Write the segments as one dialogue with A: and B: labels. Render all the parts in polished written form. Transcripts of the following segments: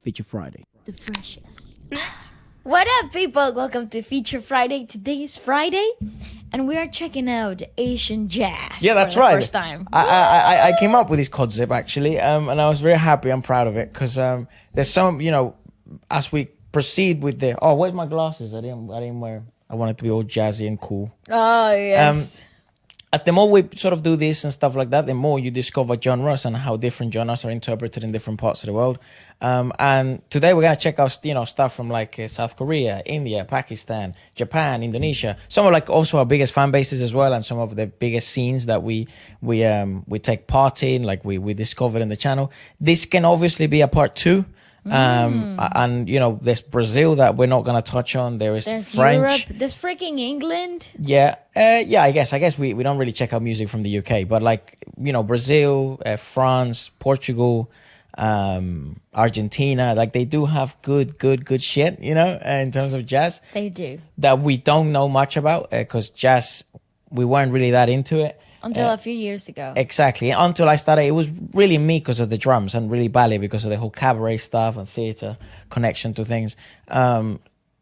A: Feature Friday.
B: The freshest. What up, people? Welcome to Feature Friday. Today is Friday, and we are checking out Asian jazz.
C: Yeah, that's
B: for the
C: right.
B: First time.
C: I came up with this concept actually, and I was very happy. I'm proud of it because there's some, as we proceed with the. Oh, where's my glasses? I didn't wear 'em. I wanted to be all jazzy and cool.
B: Oh yes.
C: As the more we sort of do this and stuff like that, the more you discover genres and how different genres are interpreted in different parts of the world. And today we're gonna check out, stuff from like South Korea, India, Pakistan, Japan, Indonesia. Some of like also our biggest fan bases as well, and some of the biggest scenes that we take part in, like we discovered in the channel. This can obviously be a part 2. And there's Brazil that we're not gonna touch on. There's French.
B: Europe. There's freaking England.
C: Yeah, I guess we don't really check out music from the UK, but like Brazil, France, Portugal, Argentina, like they do have good shit, in terms of jazz.
B: They do.
C: That we don't know much about because jazz, we weren't really that into it.
B: Until a few years ago.
C: Exactly. Until I started, it was really me because of the drums and really Bali because of the whole cabaret stuff and theatre connection to things.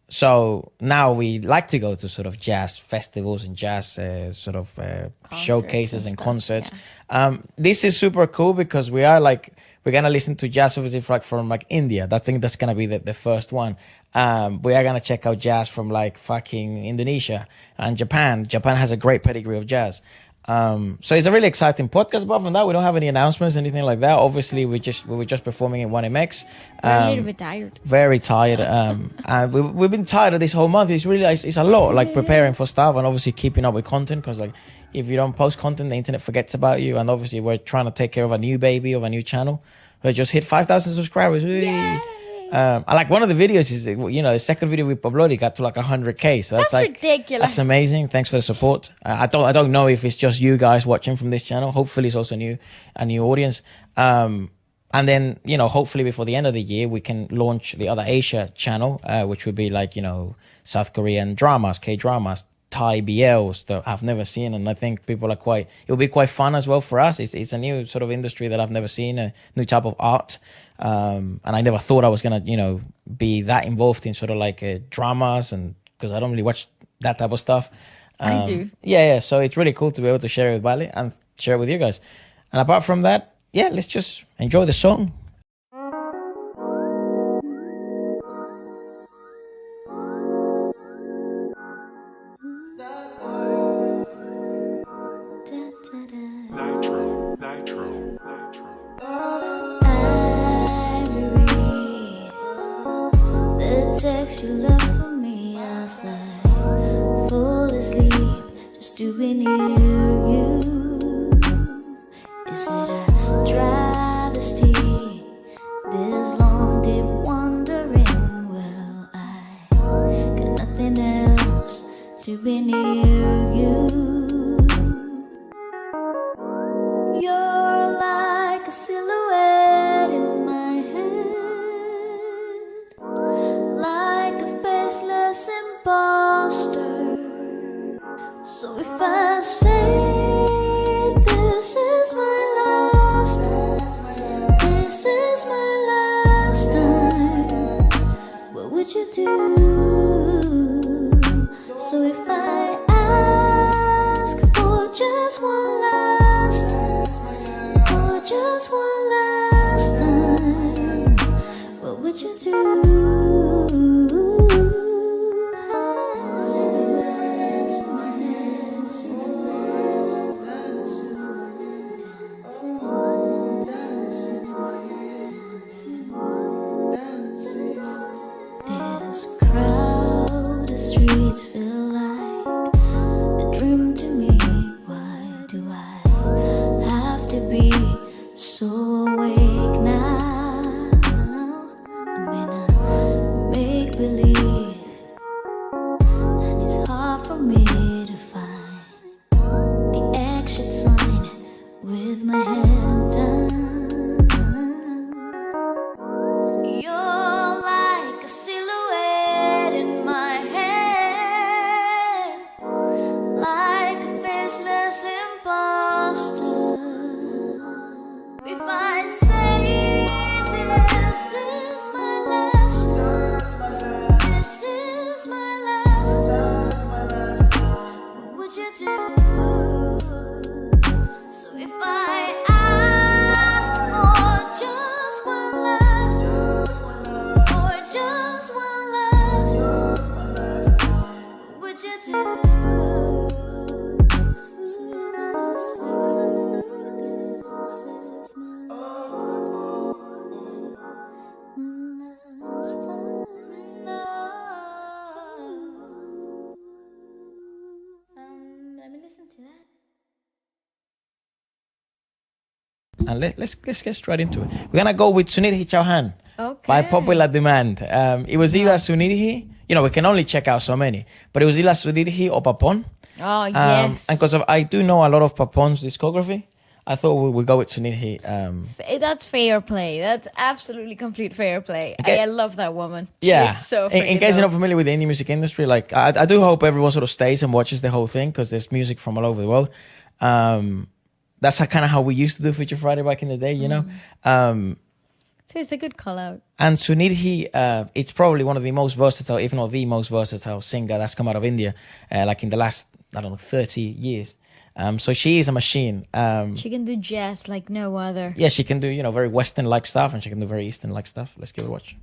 C: So now we like to go to sort of jazz festivals and jazz showcases and
B: stuff,
C: concerts.
B: yeah.
C: This is super cool because we're going to listen to jazz obviously from India. I think that's going to be the first one. We are going to check out jazz from like fucking Indonesia and Japan. Japan has a great pedigree of jazz. So it's a really exciting podcast. Apart from that, we don't have any announcements, anything like that. Obviously, we were just performing in 1MX.
B: We're a little bit tired.
C: Very tired. And we've been tired of this whole month. It's really it's a lot, like preparing for stuff and obviously keeping up with content. Because like if you don't post content, the internet forgets about you. And obviously, we're trying to take care of a new baby of a new channel. We just hit 5,000 subscribers.
B: Yay!
C: I like one of the videos is, the second video we uploaded got to like 100K. So that's like
B: ridiculous.
C: That's amazing. Thanks for the support. I don't know if it's just you guys watching from this channel. Hopefully it's also a new audience. And then, hopefully before the end of the year, we can launch the other Asia channel, which would be like, South Korean dramas, K-dramas, Thai BLs that I've never seen. And I think people it'll be quite fun as well for us. It's a new sort of industry that I've never seen, a new type of art. And I never thought I was going to, be that involved in sort of like dramas and because I don't really watch that type of stuff.
B: I do.
C: Yeah. So it's really cool to be able to share it with Bali and share it with you guys. And apart from that, yeah, let's just enjoy the song.
D: Text you left for me as I fall asleep just to be near you. Is it a travesty? This long deep wondering. Well, I got nothing else to be near you. You're like a silhouette in my head, like a faceless imposter. So if I say this is my last time, this is my last time, what would you do? So if I ask for just one last time, for just one last time, what would you do? This crowded streets feel like a dream to me. Why do I have to be so awake now? I'm in a
C: and let's get straight into it. We're gonna go with Sunidhi Chauhan by
B: Okay.
C: popular demand. It was either Sunidhi, we can only check out so many, but it was either Sunidhi or Papon.
B: Oh, yes.
C: And because I do know a lot of Papon's discography, I thought we would go with Sunidhi.
B: That's fair play. That's absolutely complete fair play.
C: Okay.
B: I love that woman.
C: Yeah.
B: She's so
C: in case you're not familiar with the indie music industry, like I do hope everyone sort of stays and watches the whole thing because there's music from all over the world. That's kind of how we used to do Feature Friday back in the day,
B: So it's a good call out.
C: And Sunidhi, it's probably one of the most versatile, if not the most versatile singer that's come out of India, like in the last, 30 years. So she is a machine.
B: She can do jazz like no other.
C: Yeah, she can do, very Western-like stuff, and she can do very Eastern-like stuff. Let's give it a watch.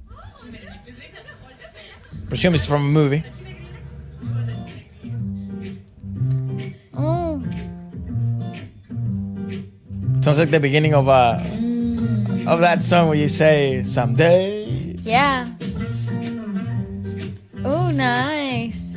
C: Presume it's from a movie.
B: Oh,
C: Sounds like the beginning of that song where you say, someday.
B: yeah. Oh, nice.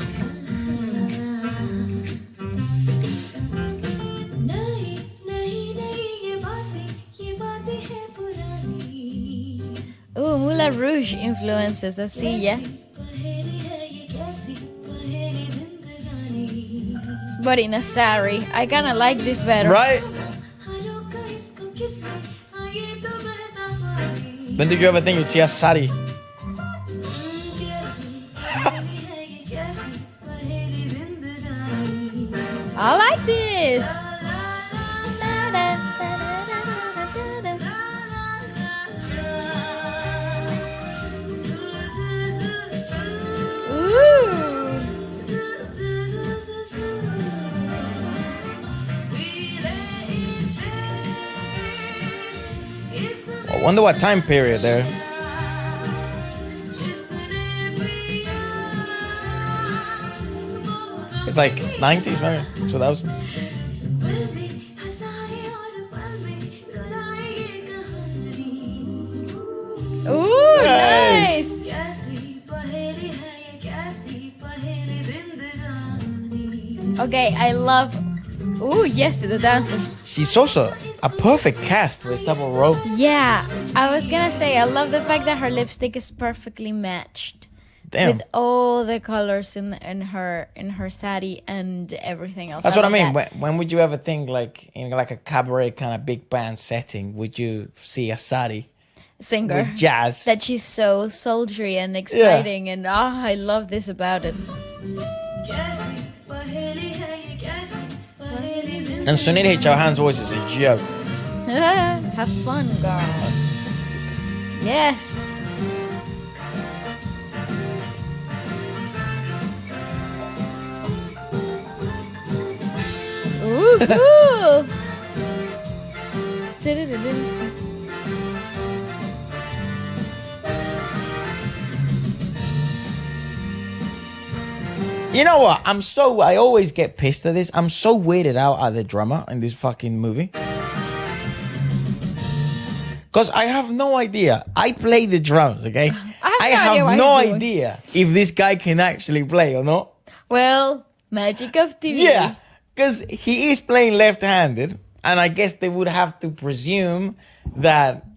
B: Oh, Moulin Rouge influences. I see, yeah. But in a sari. I kind of like this better.
C: Right? When did you ever think you'd see a sari?
B: I like this. Ooh.
C: I wonder what time period there. It's like 90s, maybe 2000s.
B: Ooh,
C: Nice.
B: nice. Okay, I love. Ooh, yes, to the dancers.
C: She's also a perfect cast for this type of role.
B: Yeah, I was gonna say I love the fact that her lipstick is perfectly matched
C: Damn.
B: with all the colors in her sari and everything else.
C: That's what I
B: love
C: mean.
B: that.
C: When would you ever think, like, in like a cabaret kind of big band setting, would you see a sari
B: Singer.
C: with jazz?
B: That she's so sultry and exciting, and I love this about it.
C: And Sunidhi Chauhan's voice is a joke.
B: Have fun, girls. Yes. Ooh, cool.
C: You know what? I always get pissed at this. I'm so weirded out at the drummer in this fucking movie. Because I have no idea. I play the drums, okay?
B: I have
C: no
B: no idea what he's doing.
C: idea if this guy can actually play or not.
B: Well, magic of TV.
C: Yeah, because he is playing left-handed, and I guess they would have to presume that,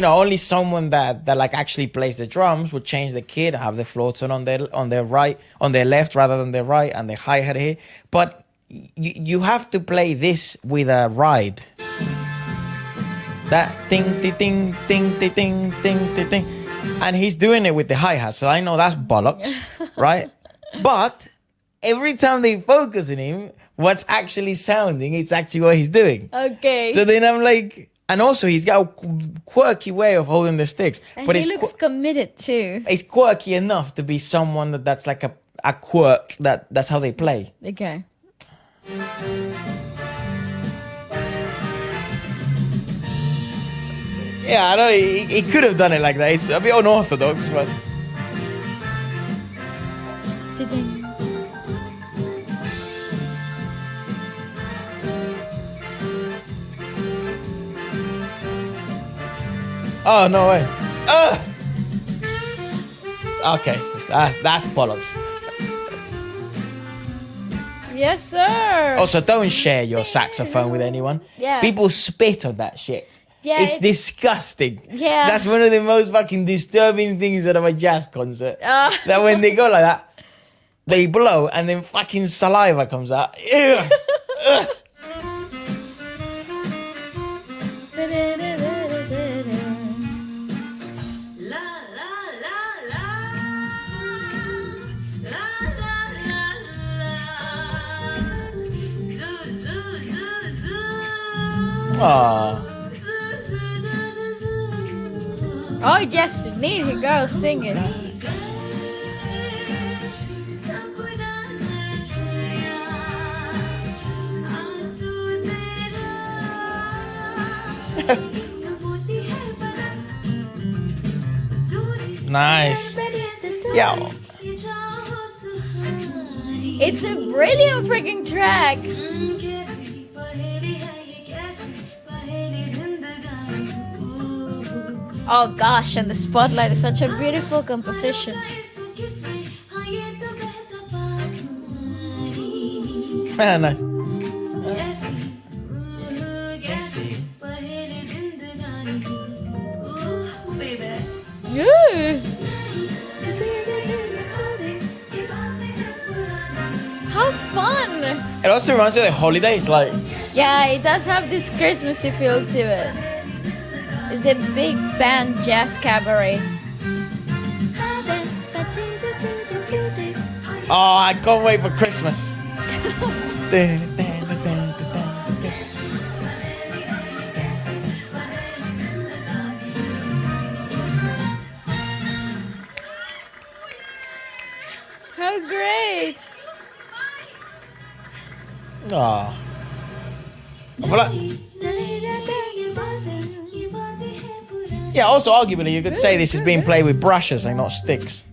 C: only someone that like actually plays the drums would change the kit, have the floor tone on their left rather than their right, and the hi-hat here. But you have to play this with a ride. That ting ting ting ting ting ting ting ting ting, and he's doing it with the hi-hat, so I know that's bollocks, right? But every time they focus on him, what's actually sounding, it's actually what he's doing.
B: Okay.
C: So then I'm like, and also he's got a quirky way of holding the sticks,
B: and
C: but
B: he looks committed too.
C: it's quirky enough to be someone that's like a quirk that's how they play.
B: Okay.
C: Yeah, I know he could have done it like that. It's a bit unorthodox, but
B: Ding.
C: oh no way. Okay, that's bollocks.
B: Yes, sir.
C: Also, don't share your saxophone with anyone.
B: Yeah.
C: People spit on that shit.
B: Yeah,
C: it's disgusting.
B: Yeah.
C: That's one of the most fucking disturbing things out of a jazz concert.
B: Ah.
C: That when they go like that, they blow and then fucking saliva comes out. Ew. Ugh. Aw.
B: Oh, just need a girl singing.
C: Nice. Yeah.
B: It's a brilliant freaking track. Oh gosh, and the spotlight is such a beautiful composition.
C: Nice.
B: Yeah. How fun!
C: It also reminds me of the holidays, like.
B: Yeah, it does have this Christmassy feel to it. It's a big band jazz cabaret.
C: Oh, I can't wait for Christmas.
B: How great!
C: Oh. I feel like, yeah, also arguably you could say this is being played with brushes and not sticks.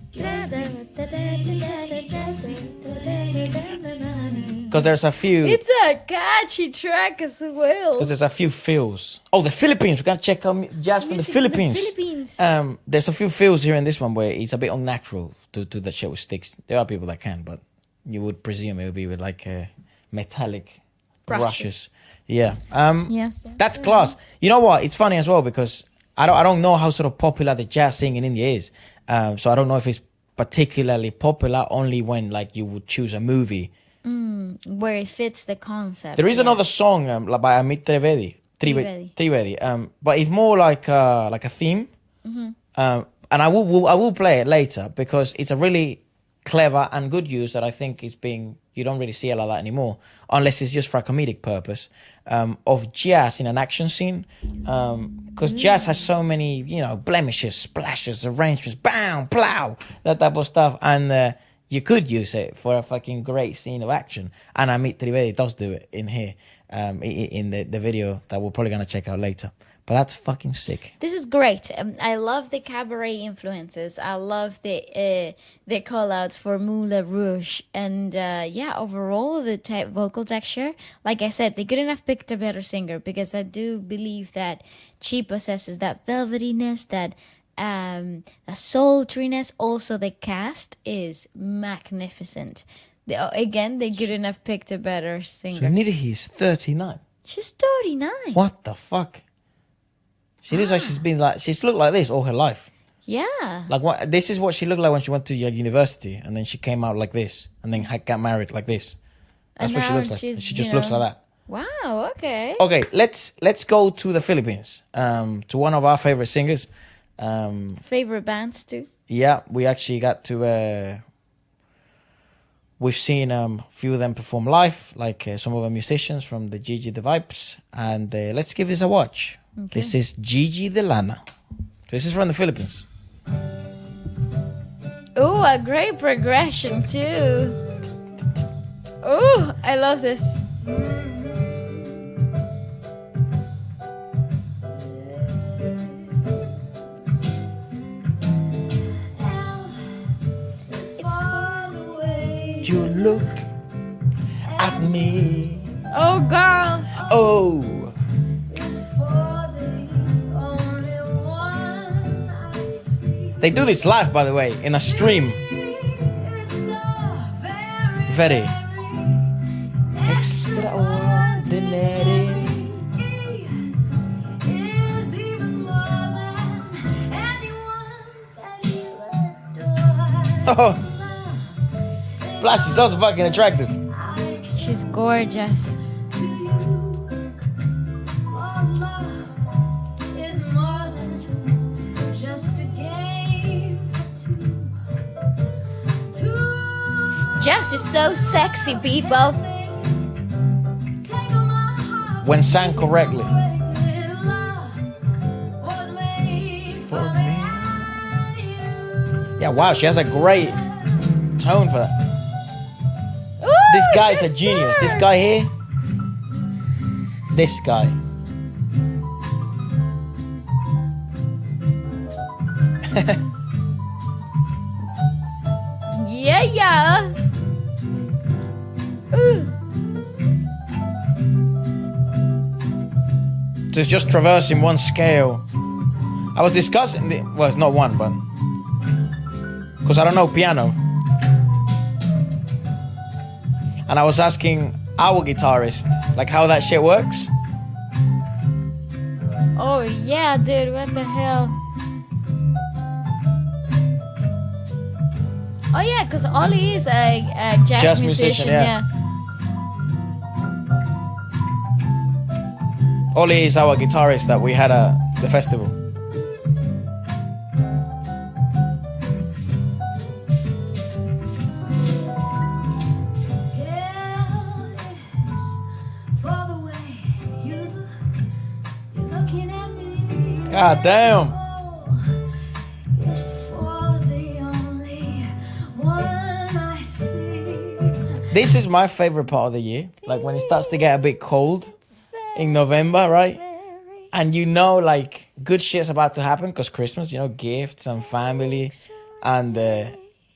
C: Because there's a few.
B: It's a catchy track as well.
C: Because there's a few feels. Oh, the Philippines. We gotta check out jazz from the
B: Music from the
C: Philippines.
B: Philippines.
C: There's a few feels here in this one where it's a bit unnatural to the shit with sticks. There are people that can, but you would presume it would be with like metallic brushes. Yeah.
B: Yes.
C: That's class. You know what? It's funny as well because I don't know how sort of popular the jazz scene in India is. So I don't know if it's particularly popular only when like you would choose a movie.
B: Where it fits the concept.
C: There is another song like by Amit Trivedi, but it's more like a theme. And I will play it later because it's a really clever and good use that I think is being, you don't really see a lot of that anymore unless it's just for a comedic purpose, of jazz in an action scene, because jazz has so many, you know, blemishes, splashes, arrangements, bam, plow, that type of stuff, and you could use it for a fucking great scene of action, and Amit Trivedi does do it in here, in the video that we're probably going to check out later. But that's fucking sick.
B: This is great. I love the cabaret influences. I love the call-outs for Moulin Rouge. And yeah, overall, the vocal texture. Like I said, they couldn't have picked a better singer because I do believe that she possesses that velvetyness, that sultriness. Also, the cast is magnificent. Again, they couldn't have picked a better singer.
C: Sunidhi is 39.
B: She's 39.
C: What the fuck? She looks like she's looked like this all her life.
B: Yeah.
C: Like what? This is what she looked like when she went to university, and then she came out like this, and then got married like this. That's
B: And
C: what she
B: now
C: looks like.
B: she's,
C: She just looks like that.
B: Wow. Okay.
C: Okay, let's go to the Philippines. To one of our favorite singers.
B: Favorite bands too.
C: Yeah, we actually got to. We've seen a few of them perform live, like some of our musicians from the Gigi the Vibes, and let's give this a watch. Okay. This is Gigi the Lana. This is from the Philippines.
B: Oh, a great progression too. Oh, I love this.
C: You look at me.
B: Oh, girl.
C: Oh. They do this live, by the way, in a stream. Very extraordinary. Oh, Flash is also fucking attractive.
B: She's gorgeous. Jess is so sexy, people.
C: When sang correctly. For me. Yeah, wow, she has a great tone for that.
B: Ooh,
C: This guy's a
B: yes,
C: genius.
B: sir.
C: This guy here. This guy.
B: Yeah, yeah. Ooh.
C: So it's just traversing one scale. I was discussing, well, it's not one, but because I don't know piano. And I was asking our guitarist, like how that shit works.
B: Oh, yeah, dude, what the hell? Oh, yeah, because Ollie is a jazz musician,
C: yeah. Oli is our guitarist that we had at the festival. God damn. This is my favorite part of the year. Like when it starts to get a bit cold in November, right? And you know, like, good shit's about to happen because Christmas, you know, gifts and family. And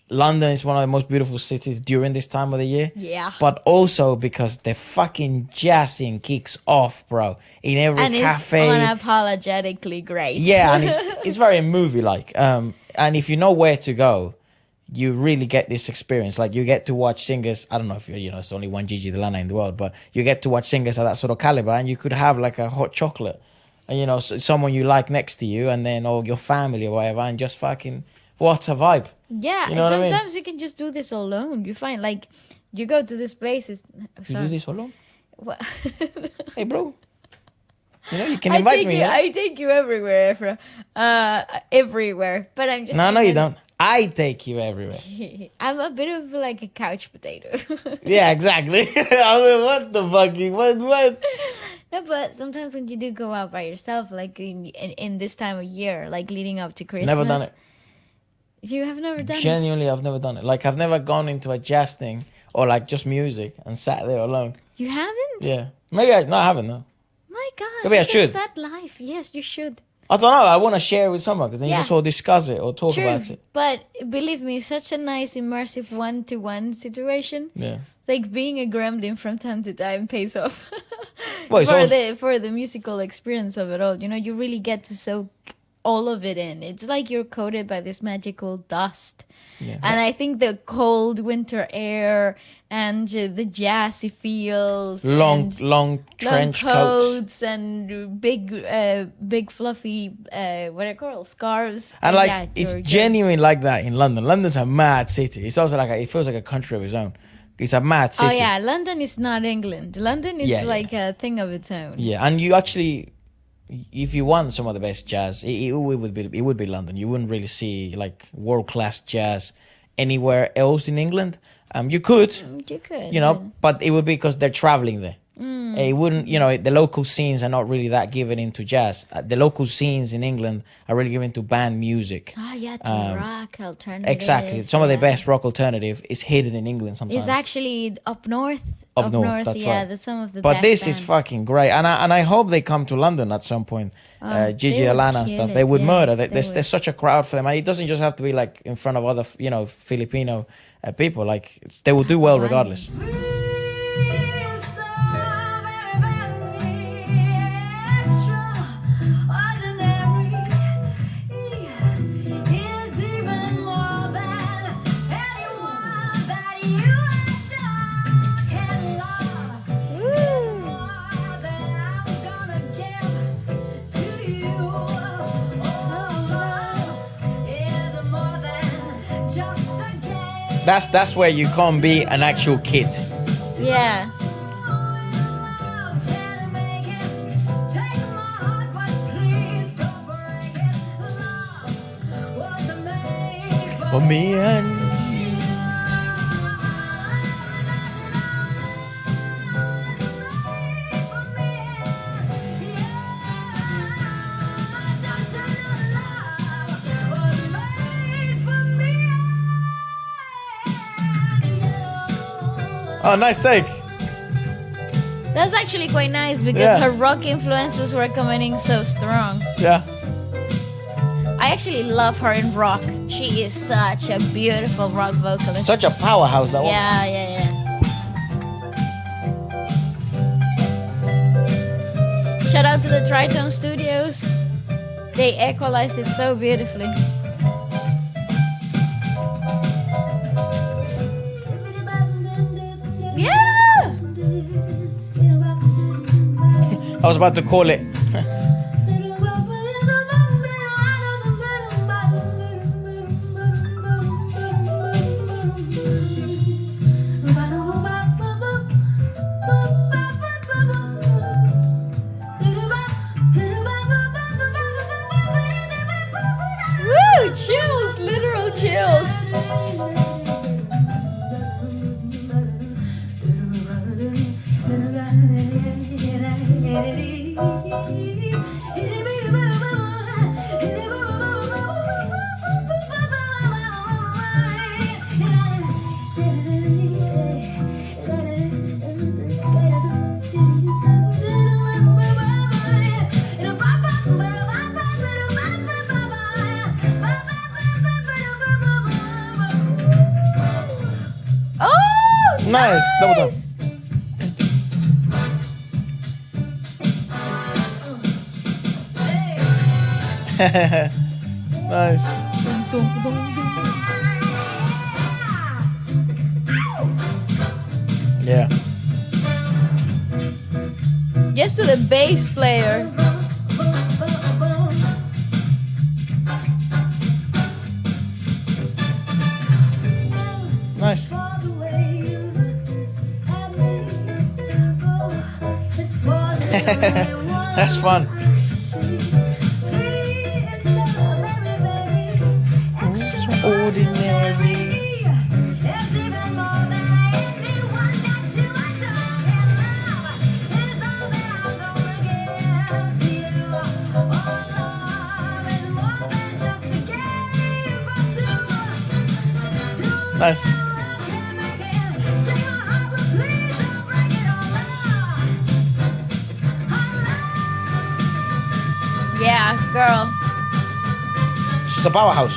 C: London is one of the most beautiful cities during this time of the year.
B: Yeah.
C: But also because the fucking jazzing kicks off, bro. In every
B: And
C: cafe.
B: it's unapologetically great.
C: Yeah, and it's very movie-like. And if you know where to go, you really get this experience. Like, you get to watch singers. I don't know if you know, it's only one Gigi, the Lana in the world, but you get to watch singers of that sort of caliber, and you could have like a hot chocolate, and you know, someone you like next to you, and then or your family or whatever, and just fucking what a vibe.
B: Yeah,
C: You know what I mean?
B: sometimes you can just do this alone. You find like you go to these places.
C: You do this alone?
B: What?
C: Hey, bro. You know, you can invite me. Yeah?
B: I take you everywhere, Efra. Everywhere. But I'm just
C: No,
B: saying
C: you
B: that-
C: don't. I take you everywhere.
B: I'm a bit of like a couch potato.
C: Yeah, exactly. I was like, what the fucking what?
B: No, but sometimes when you do go out by yourself, like in this time of year, like leading up to Christmas.
C: Never done it.
B: You have never done it?
C: Genuinely, I've never done it. Like, I've never gone into a jazz thing or like just music and sat there alone.
B: You haven't?
C: Yeah. Maybe I haven't, no.
B: My God.
C: Maybe I
B: it's a
C: should.
B: sad life. Yes, you should.
C: I don't know. I want to share it with someone because then you
B: Yeah.
C: just all discuss it or talk
B: True.
C: about it.
B: But believe me, such a nice immersive one-to-one situation.
C: Yeah.
B: Like being a gremlin from time to time pays off.
C: Well, it's all-
B: for the musical experience of it all. You know, you really get to soak all of it in. It's like you're coated by this magical dust.
C: Yeah.
B: And I think the cold winter air and the jazzy feels,
C: Long
B: and
C: trench
B: long
C: coats.
B: coats and big fluffy what are they called, scarves.
C: And like,
B: yeah,
C: it's
B: you're-
C: genuine like that in London. London's a mad city. It's also like, it feels like a country of its own. It's a mad
B: Oh
C: city.
B: yeah, London is not England. London is
C: Yeah,
B: like a thing of its own.
C: Yeah, and you actually, if you want some of the best jazz, it would be London. You wouldn't really see like world-class jazz anywhere else in England. You could,
B: You could.
C: you know, but it would be because they're traveling there. It wouldn't, you know, the local scenes are not really that given into jazz. The local scenes in England are really given to band music.
B: Ah, yeah, to rock, alternative.
C: Exactly. Some of the
B: yeah.
C: best rock alternative is hidden in England sometimes.
B: It's actually up north.
C: Up north, that's
B: yeah,
C: right.
B: there's some of the
C: But
B: best
C: this is
B: bands.
C: fucking great, and I hope they come to London at some point. Gigi,
B: they would
C: Lana, and
B: kill
C: stuff.
B: it,
C: They would
B: yes,
C: murder.
B: they
C: There's
B: would.
C: such a crowd for them, and it doesn't just have to be like in front of other, you know, Filipino people. Like they will do well regardless.
D: Just a
C: That's where you can't be an actual kid.
B: Yeah.
C: For me and oh, nice take.
B: That's actually quite nice because
C: Yeah.
B: her rock influences were coming in so strong.
C: Yeah.
B: I actually love her in rock. She is such a beautiful rock vocalist.
C: Such a powerhouse, that one.
B: Yeah, yeah, yeah. Shout out to the Tritone Studios. They equalized it so beautifully. Yeah!
C: I was about to call it.
B: Woo! Chills! Literal chills! Oh!
C: Nice. Double down. Nice. Yeah.
B: Just to the bass player.
C: Nice. That's fun. Ordinary. Nice.
B: Yeah, girl.
C: She's a powerhouse.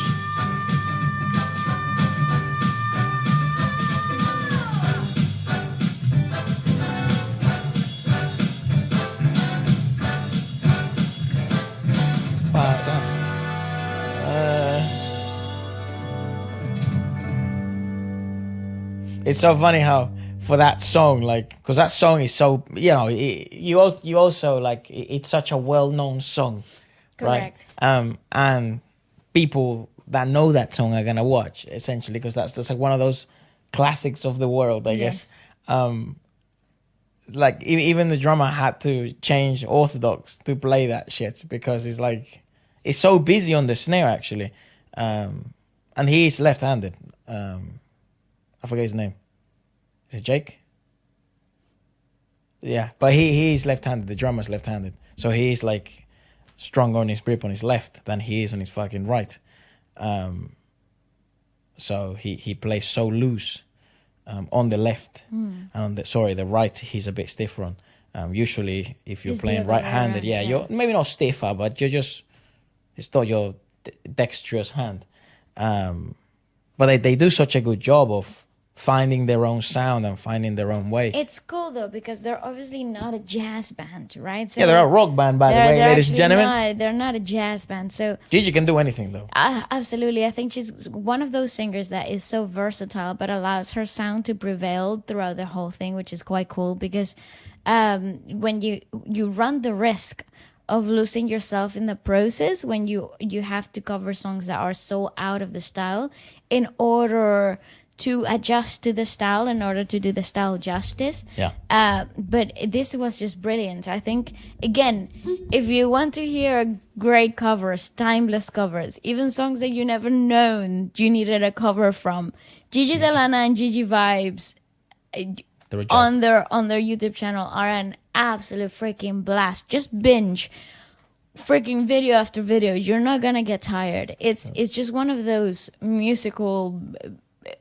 C: It's so funny how for that song, like, because that song is so, you know, you also like it's such a well-known song,
B: Correct.
C: right? And people that know that song are gonna watch essentially because that's like one of those classics of the world, I guess. Like even the drummer had to change orthodox to play that shit because it's like it's so busy on the snare actually, and he's left-handed. I forget his name. Is it Jake? Yeah, but he's left-handed. The drummer's left-handed, so he's like stronger on his grip on his left than he is on his fucking right. So he plays so loose on the left, and on the right he's a bit stiffer on. Usually, if you're
B: It's the
C: playing
B: other way
C: right-handed,
B: around, yeah.
C: you're maybe not stiffer, but it's not your dexterous hand. But they do such a good job of finding their own sound and finding their own way.
B: It's cool though because they're obviously not a jazz band, right? So
C: Yeah, they're a rock band, by the way, ladies and gentlemen.
B: They're not a jazz band, so
C: Gigi can do anything, though.
B: absolutely. I think she's one of those singers that is so versatile, but allows her sound to prevail throughout the whole thing, which is quite cool because when you run the risk of losing yourself in the process when you have to cover songs that are so out of the style in order to adjust to the style in order to do the style justice.
C: Yeah.
B: But this was just brilliant. I think, again, if you want to hear great covers, timeless covers, even songs that you never known you needed a cover from, Gigi de Lana and Gigi Vibes on their YouTube channel are an absolute freaking blast. Just binge freaking video after video. You're not gonna get tired. It's just one of those musical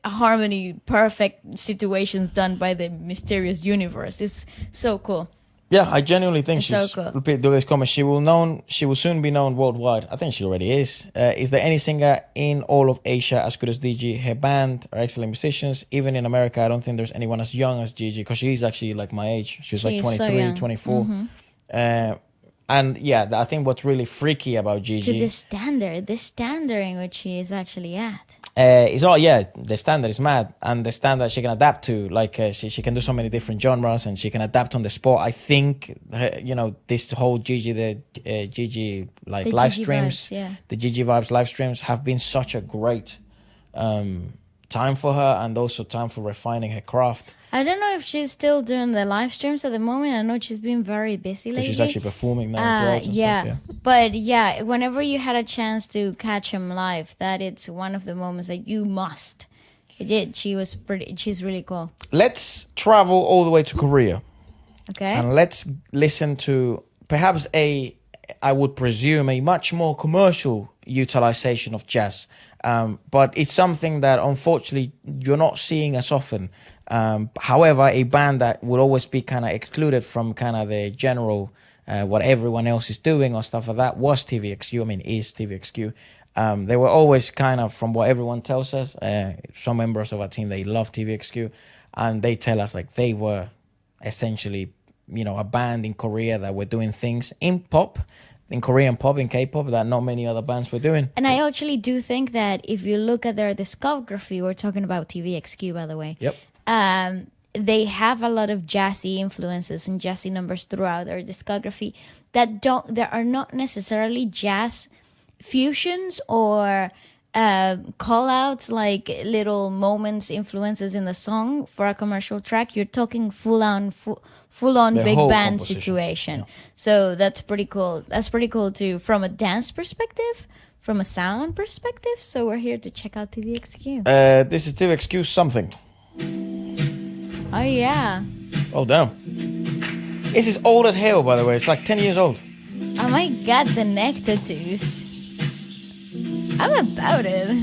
B: harmony perfect situations done by the mysterious universe. It's so cool.
C: Yeah, I genuinely think
B: It's
C: she's.
B: so cool.
C: Repeat this comment. She will soon be known worldwide. I think she already is. Is there any singer in all of Asia as good as Gigi? Her band are excellent musicians. Even in America, I don't think there's anyone as young as Gigi, because she's actually like my age. She's like
B: She is so
C: 23,
B: young.
C: 24. And yeah, I think what's really freaky about
B: To
C: Gigi
B: the standard in which she is actually at.
C: is the standard is mad, and the standard she can adapt to. Like she can do so many different genres, and she can adapt on the spot. I think this whole Gigi Gigi like
B: The
C: live
B: Gigi
C: streams,
B: vibes, yeah.
C: the Gigi Vibes live streams have been such a great time for her, and also time for refining her craft.
B: I don't know if she's still doing the live streams at the moment. I know she's been very busy lately.
C: She's actually performing now. abroad and
B: yeah.
C: stuff,
B: But yeah, whenever you had a chance to catch him live, that it's one of the moments that you must. It did. She's really cool.
C: Let's travel all the way to Korea.
B: Okay.
C: And let's listen to perhaps I would presume, a much more commercial utilization of jazz. But it's something that unfortunately you're not seeing as often. However, a band that will always be kind of excluded from kind of the general, what everyone else is doing or stuff like that was TVXQ. I mean, is TVXQ. They were always kind of, from what everyone tells us, some members of our team, they love TVXQ. And they tell us like they were essentially, a band in Korea that were doing things in pop, in Korean pop, in K-pop, that not many other bands were doing.
B: And I actually do think that if you look at their discography, we're talking about TVXQ, by the way.
C: Yep.
B: They have a lot of jazzy influences and jazzy numbers throughout their discography that are not necessarily jazz fusions or call outs, like little moments, influences in the song for a commercial track. You're talking full on
C: The
B: big
C: whole
B: band
C: composition,
B: situation.
C: yeah.
B: So that's pretty cool. That's pretty cool too, from a dance perspective, from a sound perspective. So we're here to check out TVXQ.
C: This is TVXQ something.
B: Oh yeah.
C: Oh, damn. This is old as hell, by the way. It's like 10 years old.
B: Oh my god, the neck tattoos. I'm about it.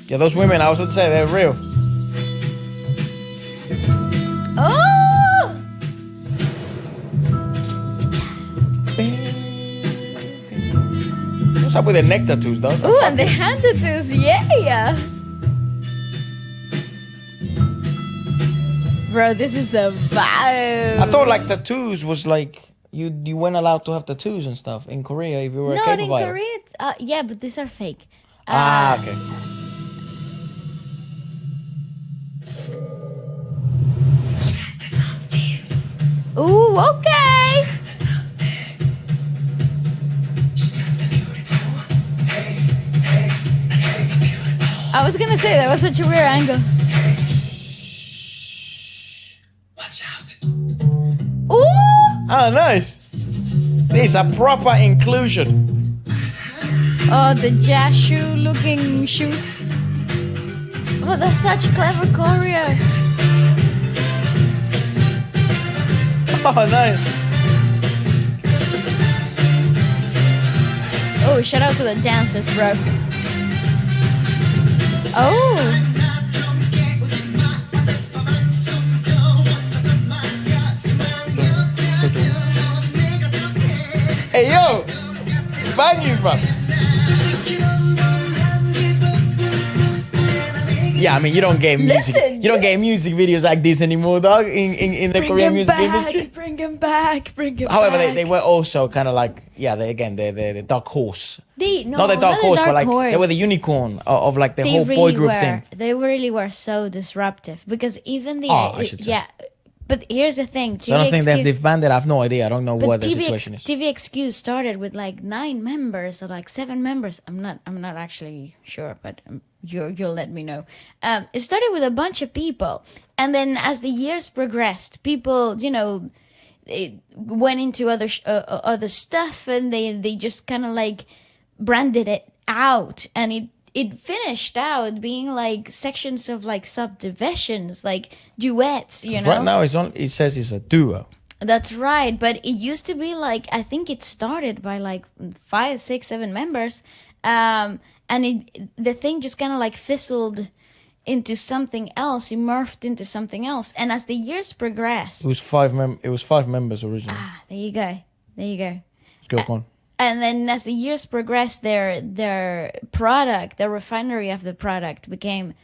C: Yeah, those women, I was about to say, they're real.
B: Oh!
C: What's up with the neck tattoos, though?
B: Ooh, and the hand tattoos, yeah! Bro, this is a vibe.
C: I thought like tattoos was like you weren't allowed to have tattoos and stuff in Korea if you were a
B: Not in
C: K-pop idol.
B: Korea. Yeah, but these are fake.
C: Okay.
B: Ooh, okay. I was gonna say that was such a weird angle.
A: Watch out.
B: Ooh!
C: Oh, nice. This is a proper inclusion.
B: Oh, the jazz shoe looking shoes. Oh, that's such clever choreo.
C: Oh, nice.
B: Oh, shout out to the dancers, bro. Oh.
C: Hey, yo. Banging, bro. Yeah, I mean, you don't get music.
B: Listen,
C: You don't get music videos like this anymore, dog. In the Korean music industry.
B: Bring him back, bring him
C: However,
B: back.
C: they were also kind of like, yeah, the dark horse.
B: Not
C: Not the dark horse, but like they were the unicorn of like the whole boy group thing.
B: They really were so disruptive because even the
C: I should say.
B: yeah, But here's the thing.
C: So I don't think they've disbanded. I have no idea. I don't know what the situation is.
B: TVXQ started with like 9 members or like 7 members. I'm not actually sure, but you'll let me know. It started with a bunch of people, and then as the years progressed, people, it went into other stuff, and they just kind of like branded it out, and it finished out being like sections of like subdivisions, like duets,
C: Right now it says it's a duo.
B: That's right, but it used to be like, I think it started by like 5, 6, 7 members, and the thing just kind of like fizzled into something else. It morphed into something else, and as the years progressed,
C: It was 5 members originally.
B: there you go.
C: Let's go on.
B: And then as the years progressed, their product, the refinery of the product became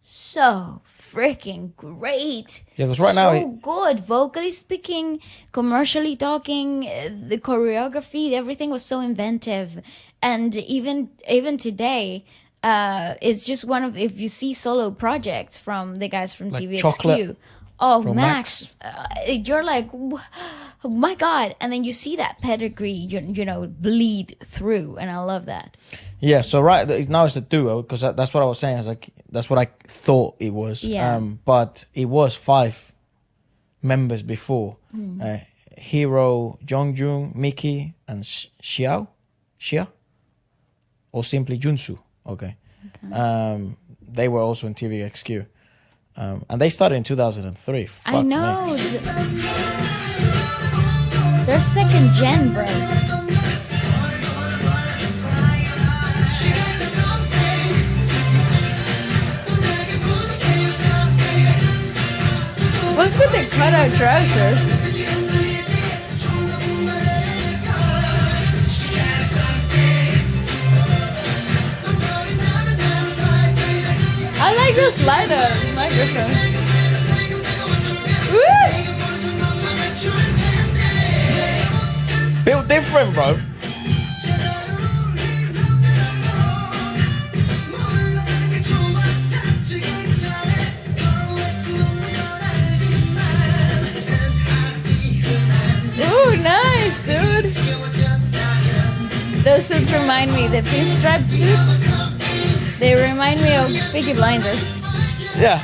B: so freaking great.
C: Yeah, because right now
B: good, vocally speaking, commercially talking, the choreography, everything was so inventive. And even today, it's just one of, if you see solo projects from the guys from
C: Like
B: TVXQ.
C: Chocolate
B: Oh,
C: from
B: Max, you're like, oh my God. And then you see that pedigree, bleed through. And I love that.
C: Yeah, so now it's a duo, because that's what I was saying. I was like, that's what I thought it was.
B: Yeah.
C: But it was 5 members before. Hiro, Jongjung, Miki, and Xia, or simply Junsu. Okay. They were also in TVXQ. And they started in 2003. Fuck
B: I know.
C: me.
B: They're second gen, bro. What's with the cutout trousers? I like those light-up microphones. Woo!
C: Built different, bro.
B: Ooh, nice, dude. Those suits remind me, the pinstripe suits, they remind me of Peaky Blinders.
C: Yeah.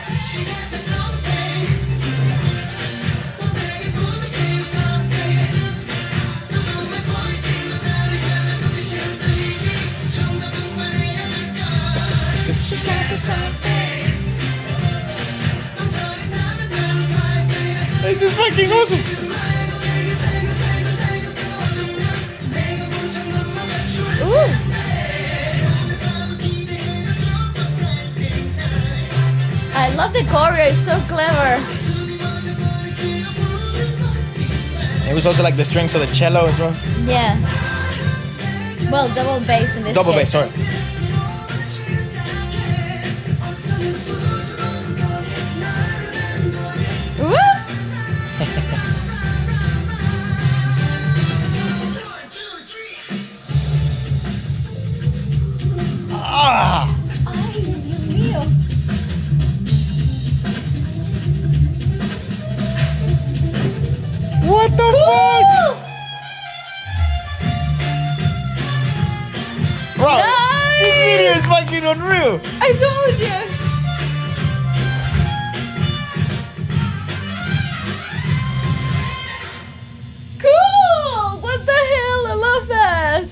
C: This is fucking awesome.
B: Ooh. I love the choreo, it's so clever.
C: It was also like the strings of the cello as well.
B: Yeah. Well, double bass in this
C: Double
B: case.
C: bass, sorry.
B: Woo!
C: Ah!
B: Ay, Dios mío.
C: What the fuck? Bro, this video is fucking unreal.
B: I told you. Cool. What the hell? I love that.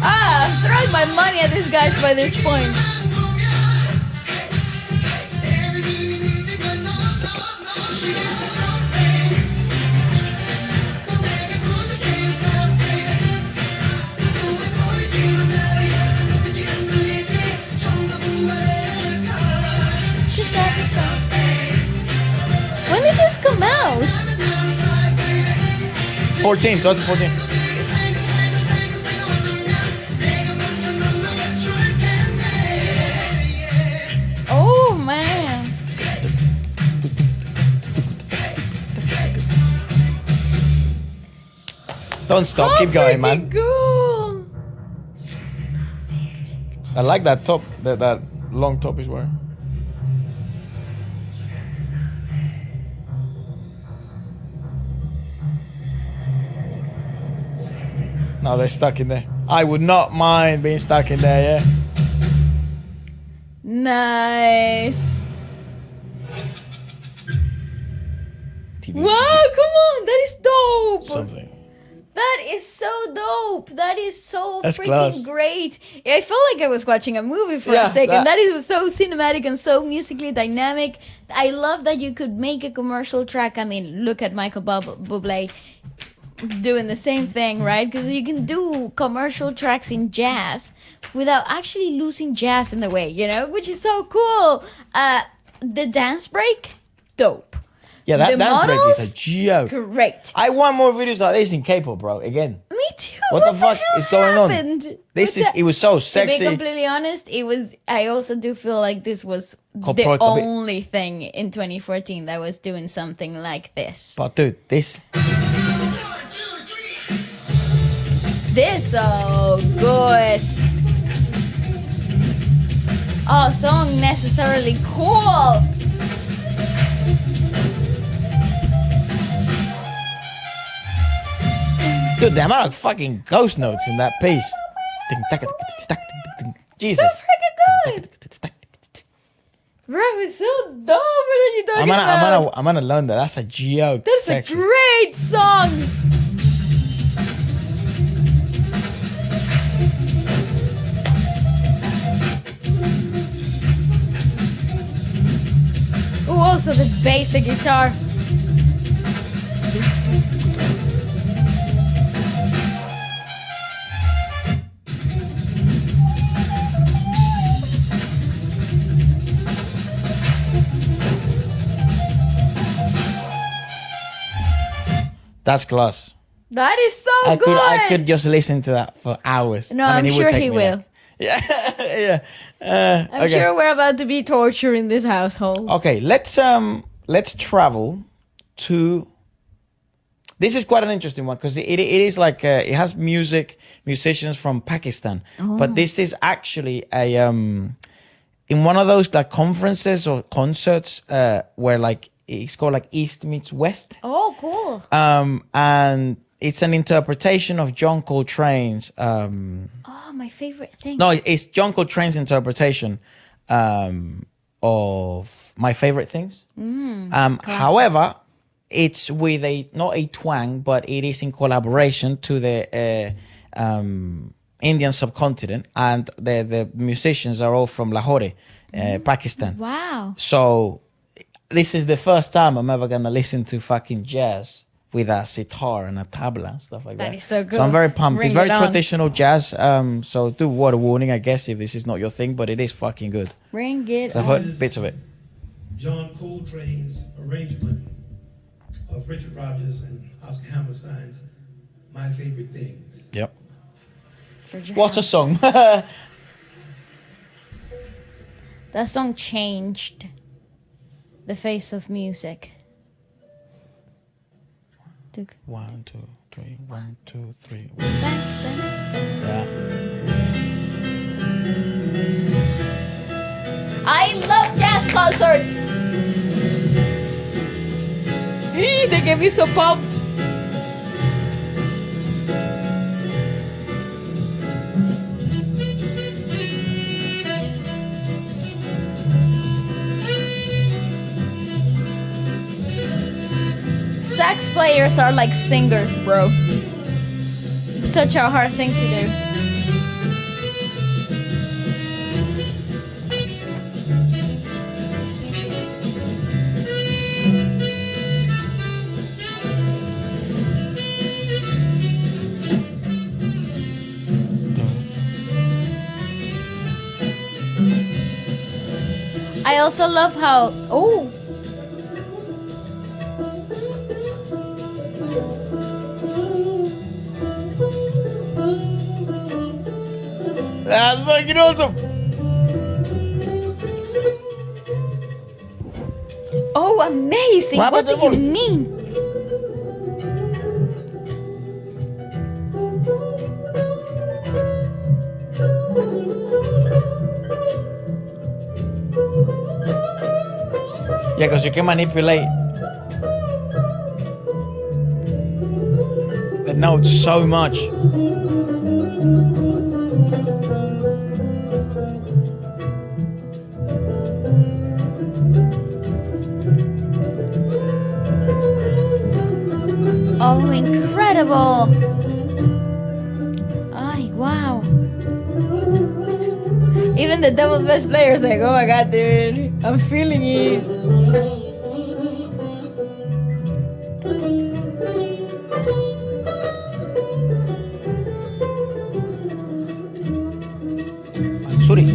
B: I'm throwing my money at these guys by this point. When did this come out?
C: 2014.
B: Oh man.
C: Don't stop. Keep going, man.
B: Cool.
C: I like that top. That long top he's wearing. No, they're stuck in there. I would not mind being stuck in there, yeah.
B: Nice.
C: TVXQ.
B: Wow, come on. That is dope.
C: Something.
B: That is so dope. That is so
C: That's
B: freaking
C: class.
B: great. I felt like I was watching a movie for
C: Yeah,
B: a second.
C: that-
B: That is so cinematic and so musically dynamic. I love that you could make a commercial track. I mean, look at Michael Bublé doing the same thing, right? Because you can do commercial tracks in jazz without actually losing jazz in the way, you know, which is so cool. The dance break, dope.
C: Yeah, that
B: The
C: dance break is a
B: models?
C: joke.
B: Great.
C: I want more videos like this in K-pop, bro. Again.
B: Me too.
C: What the fuck
B: hell
C: is going on?
B: happened?
C: This
B: What's
C: is. It was so
B: To be
C: sexy.
B: completely honest, it was. I also do feel like this was
C: Copy-
B: the
C: copy-
B: only thing in 2014 that was doing something like this.
C: But dude, this.
B: This so good. Oh, so unnecessarily cool.
C: Dude, the amount of fucking ghost notes in that piece. Jesus.
B: Freaking good. Bro, it's so dope. What are you talking about?
C: I'm gonna learn that. That's a joke.
B: That's a
C: section.
B: great song. Oh, also the bass, the guitar.
C: That's class.
B: That is so
C: I
B: good.
C: could just listen to that for hours.
B: No,
C: I
B: I'm
C: mean, it would
B: sure
C: take
B: he
C: me
B: will.
C: like- yeah, yeah.
B: I'm
C: okay.
B: sure we're about to be tortured in this household.
C: Okay, let's travel to. This is quite an interesting one because it is like it has musicians from Pakistan, but this is actually a in one of those like conferences or concerts where like it's called like East meets West,
B: Oh, cool.
C: and it's an interpretation of John Coltrane's.
B: Oh, my favorite thing.
C: No, it's John Coltrane's interpretation of My Favorite Things. However, it's with not a twang, but it is in collaboration to the Indian subcontinent, and the musicians are all from Lahore, Pakistan.
B: Wow.
C: So this is the first time I'm ever gonna listen to fucking jazz with a sitar and a tabla and stuff like that.
B: That is so
C: So I'm
B: cool.
C: very pumped.
B: Bring
C: It's very
B: it on.
C: traditional jazz. So do word of warning, I guess, if this is not your thing, but it is fucking good.
B: Bring it
C: So I've
B: on.
C: heard bits of it.
A: John Coltrane's arrangement of Richard Rodgers and Oscar Hammerstein's My Favorite Things.
C: Yep.
B: For jazz.
C: What a song.
B: That song changed the face of music. Took
C: 1, 2, 3. 1, 2, 3.
B: back to the
C: Yeah.
B: I love jazz concerts. They get me so pumped. Sax players are like singers, bro. It's such a hard thing to do. I also love how
C: That's fucking awesome.
B: amazing.
C: What
B: What
C: about
B: do
C: the
B: you mean?
C: Yeah, because you can manipulate the notes so much.
B: Oh, incredible! Ay, wow. Even the double bass player's like, oh my god, dude, I'm feeling it.
C: Sorry.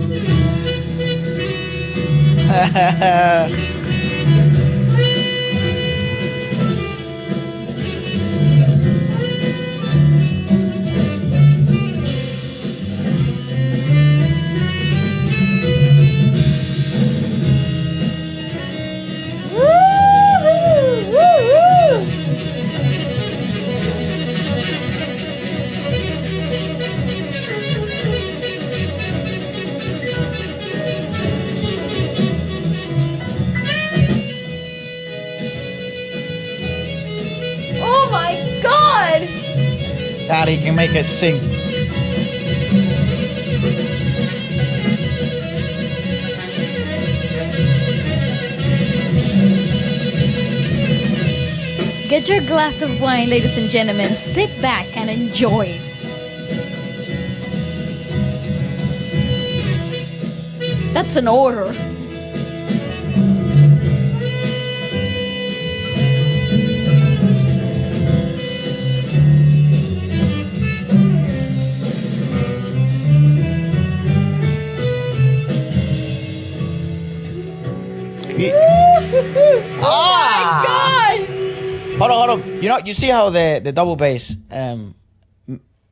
B: Oh my god!
C: Daddy can make us sing.
B: Get your glass of wine, ladies and gentlemen. Sit back and enjoy. That's an order.
C: Ah!
B: God!
C: Hold on. You see how the double bass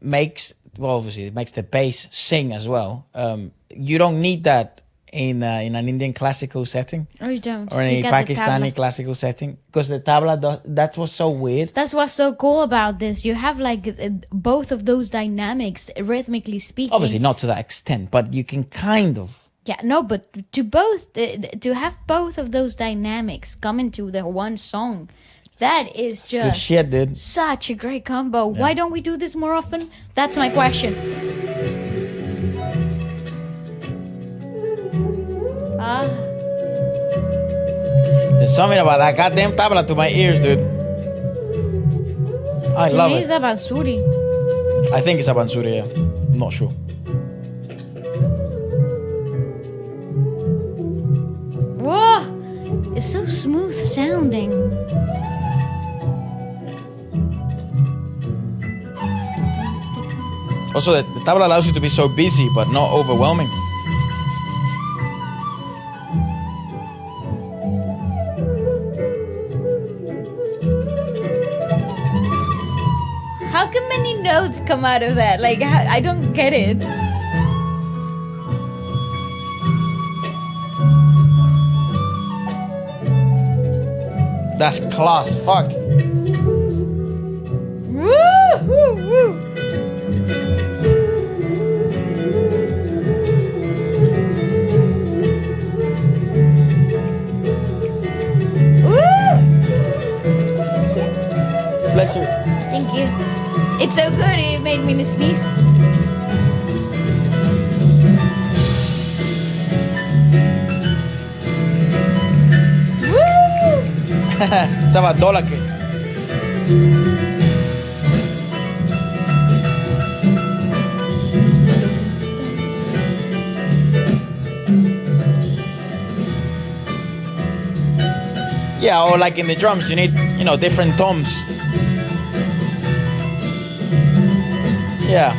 C: makes, well, obviously it makes the bass sing as well. You don't need that in an Indian classical setting
B: Oh, you don't.
C: or in
B: You
C: a
B: got the
C: Pakistani
B: tabla.
C: classical setting, because the tabla that's what's so weird.
B: That's what's so cool about this. You have like both of those dynamics, rhythmically speaking.
C: Obviously not to that extent, but you can kind of.
B: Yeah, no, but to have both of those dynamics come into the one song, that is
C: Good
B: just
C: shit, dude.
B: such a great combo. Why don't we do this more often? That's my question.
C: There's something about that goddamn tabla to my ears, dude. I
B: To
C: love
B: me,
C: it.
B: it's the bansuri.
C: I think it's a bansuri, yeah. I'm not sure.
B: Whoa! It's so smooth sounding.
C: Also, the tabla allows you to be so busy, but not overwhelming.
B: How can many notes come out of that? Like, I don't get it.
C: That's class, fuck.
B: Woo! Woo! Woo!
C: Bless you.
B: Thank you. It's so good, it made me sneeze. Woo!
C: Sabadola que. Yeah, or like in the drums, you need, different toms. Yeah.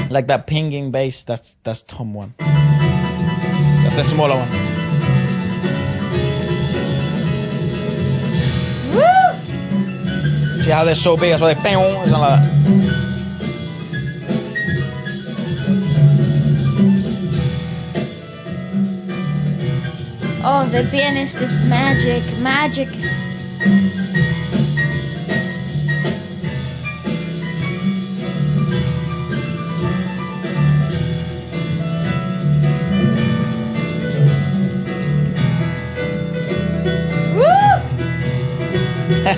C: Like that pinging bass, that's tom 1. That's the smaller one.
B: Woo!
C: See how they're so big, that's why they bang, something like that.
B: Oh, the pianist is magic, magic.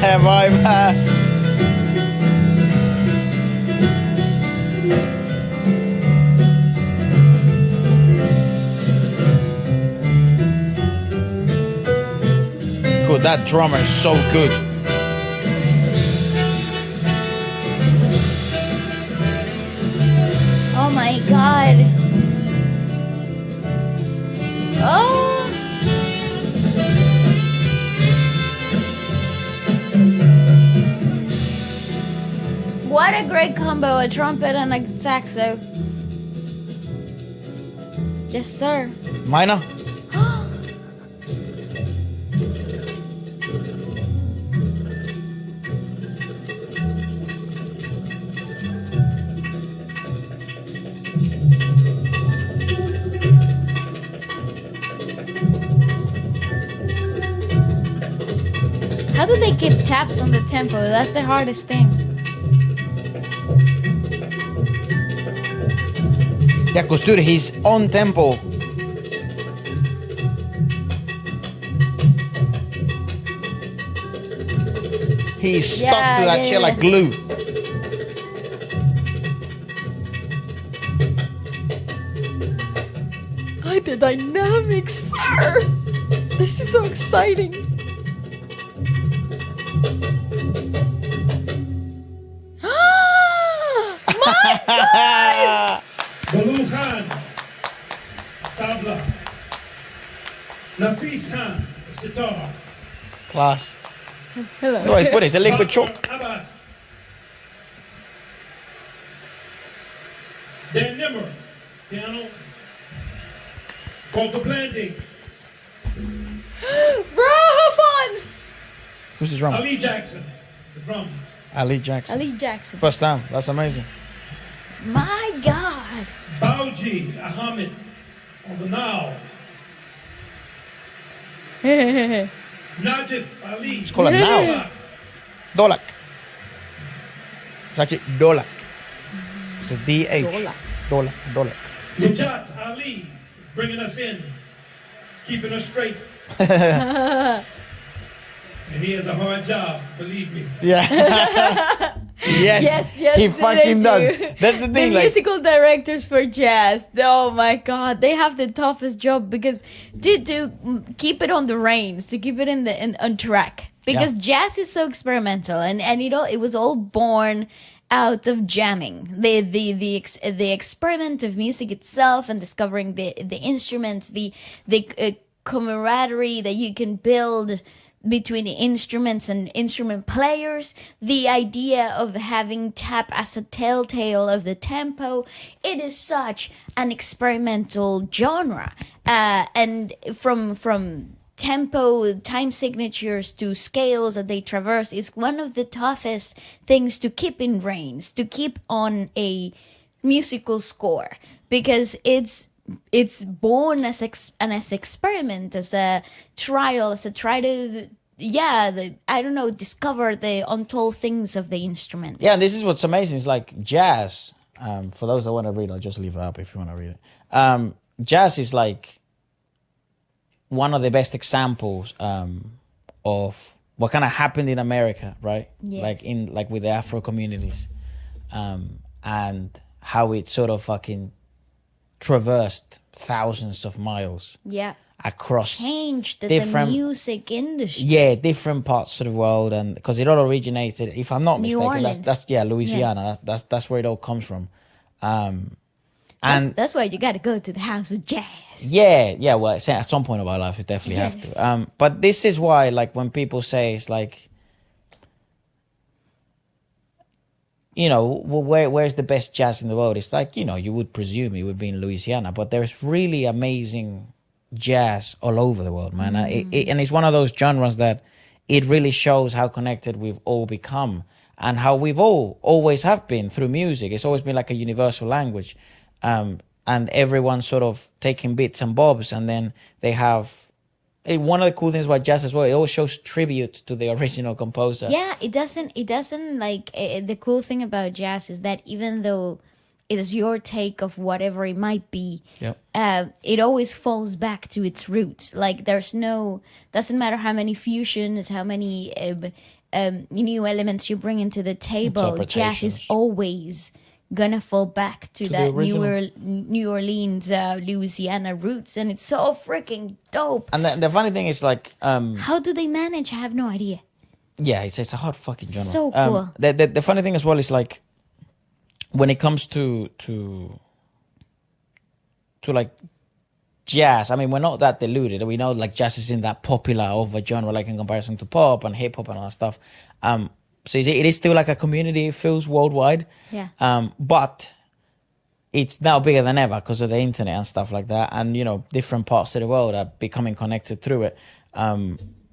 C: Bye bye. Good, that drummer is so good.
B: Oh my god. Oh. What a great combo, a trumpet and a saxo. Yes, sir.
C: Minor.
B: How do they keep taps on the tempo? That's the hardest thing.
C: Yeah, because dude, he's on tempo. He's stuck to that shit like glue.
B: Oh, the dynamics, sir! This is so exciting. My God!
A: Baloo Khan, tabla. Nafis Khan, sitar.
C: Class.
B: Hello.
C: No, it's a liquid chalk.
A: Abbas. Dan Nimmer, piano. Coltrane blending.
B: Bro, have fun!
C: Who's the drummer?
A: Ali Jackson, the drums.
C: Ali Jackson.
B: Ali Jackson.
C: First time. That's amazing.
B: My God.
A: Bauji Ahmed on the now. Najif Ali.
C: It's called a now. Dolak. It's actually Dolak. It's a D-H.
B: Dolak.
C: Dolak. Dolak.
A: Nujat Ali is bringing us in, keeping us straight. And he has a hard job, believe me.
C: Yeah. Yes. He fucking does. That's the
B: The
C: thing. Like,
B: musical directors for jazz, oh my God, they have the toughest job because to keep it on the reins, to keep it on track, because jazz is so experimental, and it was all born out of jamming, the experiment of music itself, and discovering the instruments, the camaraderie that you can build between the instruments and instrument players, the idea of having tap as a telltale of the tempo. It is such an experimental genre, and from tempo, time signatures to scales that they traverse is one of the toughest things to keep in reins, to keep on a musical score, because it's born as an experiment, as a trial, as a try to discover the untold things of the instrument.
C: yeah, and this is what's amazing. It's like jazz. For those that want to read, I'll just leave it up if you want to read it. Jazz is like one of the best examples of what kind of happened in America, right?
B: Yes.
C: Like with the Afro communities, and how it sort of fucking traversed thousands of miles
B: Yeah.
C: across
B: Changed the
C: different
B: music industry.
C: different parts of the world, and because it all originated, if I'm not
B: New
C: mistaken,
B: Orleans.
C: that's Louisiana. That's where it all comes from. And
B: That's why you got to go to the house of jazz.
C: yeah, well, at some point of our life, we definitely have
B: Yes.
C: to. But this is why, like, when people say it's like, you know, well, where's the best jazz in the world? It's like, you know, you would presume it would be in Louisiana, but there's really amazing jazz all over the world, man. And it's one of those genres that it really shows how connected we've all become, and how we've all always have been through music. It's always been like a universal language. And everyone sort of taking bits and bobs, and then they have one of the cool things about jazz as well, it always shows tribute to the original composer.
B: Yeah, it doesn't like the cool thing about jazz is that even though it is your take of whatever it might be, it always falls back to its roots. Like doesn't matter how many fusions, how many new elements you bring into the table, jazz is
C: Interpretations.
B: always gonna fall back to
C: the
B: that
C: original.
B: New Orleans, Louisiana roots, and it's so freaking dope.
C: And the funny thing is, like,
B: How do they manage? I have no idea.
C: yeah, it's a hard fucking genre.
B: So cool.
C: The funny thing as well is, like, when it comes to like jazz, I mean, we're not that deluded. We know, like, jazz isn't that popular of a genre, like, in comparison to pop and hip hop and all that stuff. So it is still like a community. It feels worldwide.
B: Yeah.
C: But it's now bigger than ever because of the internet and stuff like that. And, you know, different parts of the world are becoming connected through it.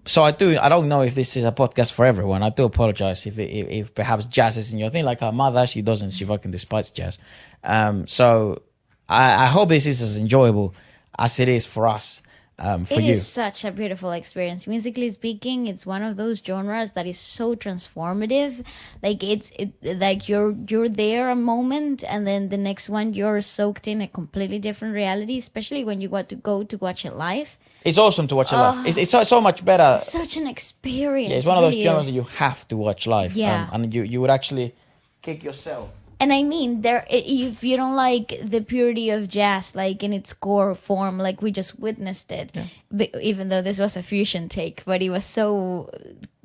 C: So I don't know if this is a podcast for everyone. I do apologize if perhaps jazz isn't your thing. Like our mother, she doesn't. She fucking despises jazz. So I hope this is as enjoyable as it is for us. For
B: It
C: you.
B: is such a beautiful experience. Musically speaking, it's one of those genres that is so transformative. Like like you're there a moment, and then the next one you're soaked in a completely different reality. Especially when you got to go to watch it live.
C: It's awesome to watch it live. It's so much better.
B: Such an experience.
C: Yeah, it's one of those
B: really
C: genres
B: is.
C: that you have to watch live.
B: Yeah.
C: And you would actually kick yourself.
B: And I mean, if you don't like the purity of jazz, like in its core form, like we just witnessed it, even though this was a fusion take, but it was so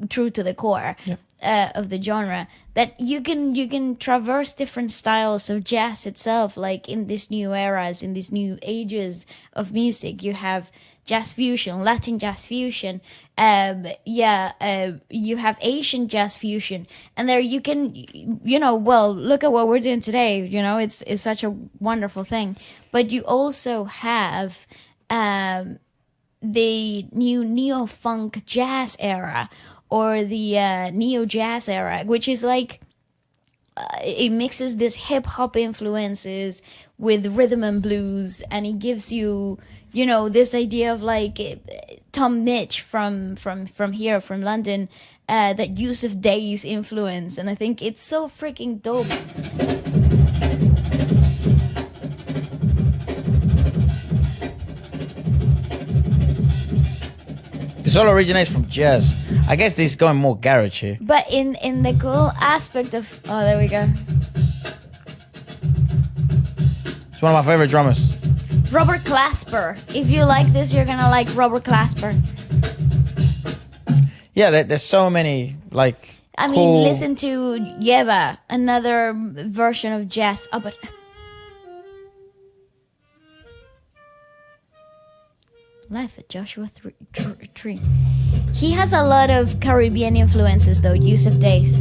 B: true to the core of the genre, that you can traverse different styles of jazz itself, like in these new eras, in these new ages of music. You have jazz fusion, Latin jazz fusion, you have Asian jazz fusion, and there you can, look at what we're doing today. You know, it's such a wonderful thing. But you also have the new neo-funk jazz era, or the neo-jazz era, which is like it mixes this hip-hop influences with rhythm and blues, and it gives you, this idea of like Tom Mitch from here, from London, that Yuseff Dayes influence, and I think it's so freaking dope.
C: This all originates from jazz. I guess this is going more garage here.
B: But in the cool aspect of, there we go.
C: It's one of my favorite drummers.
B: Robert Clasper. If you like this, you're gonna like Robert Clasper.
C: Yeah, there's so many, like,
B: I
C: cool...
B: mean, listen to Yeba, another version of jazz. Oh, but Life at Joshua Tree. He has a lot of Caribbean influences, though. Yuseff Dayes.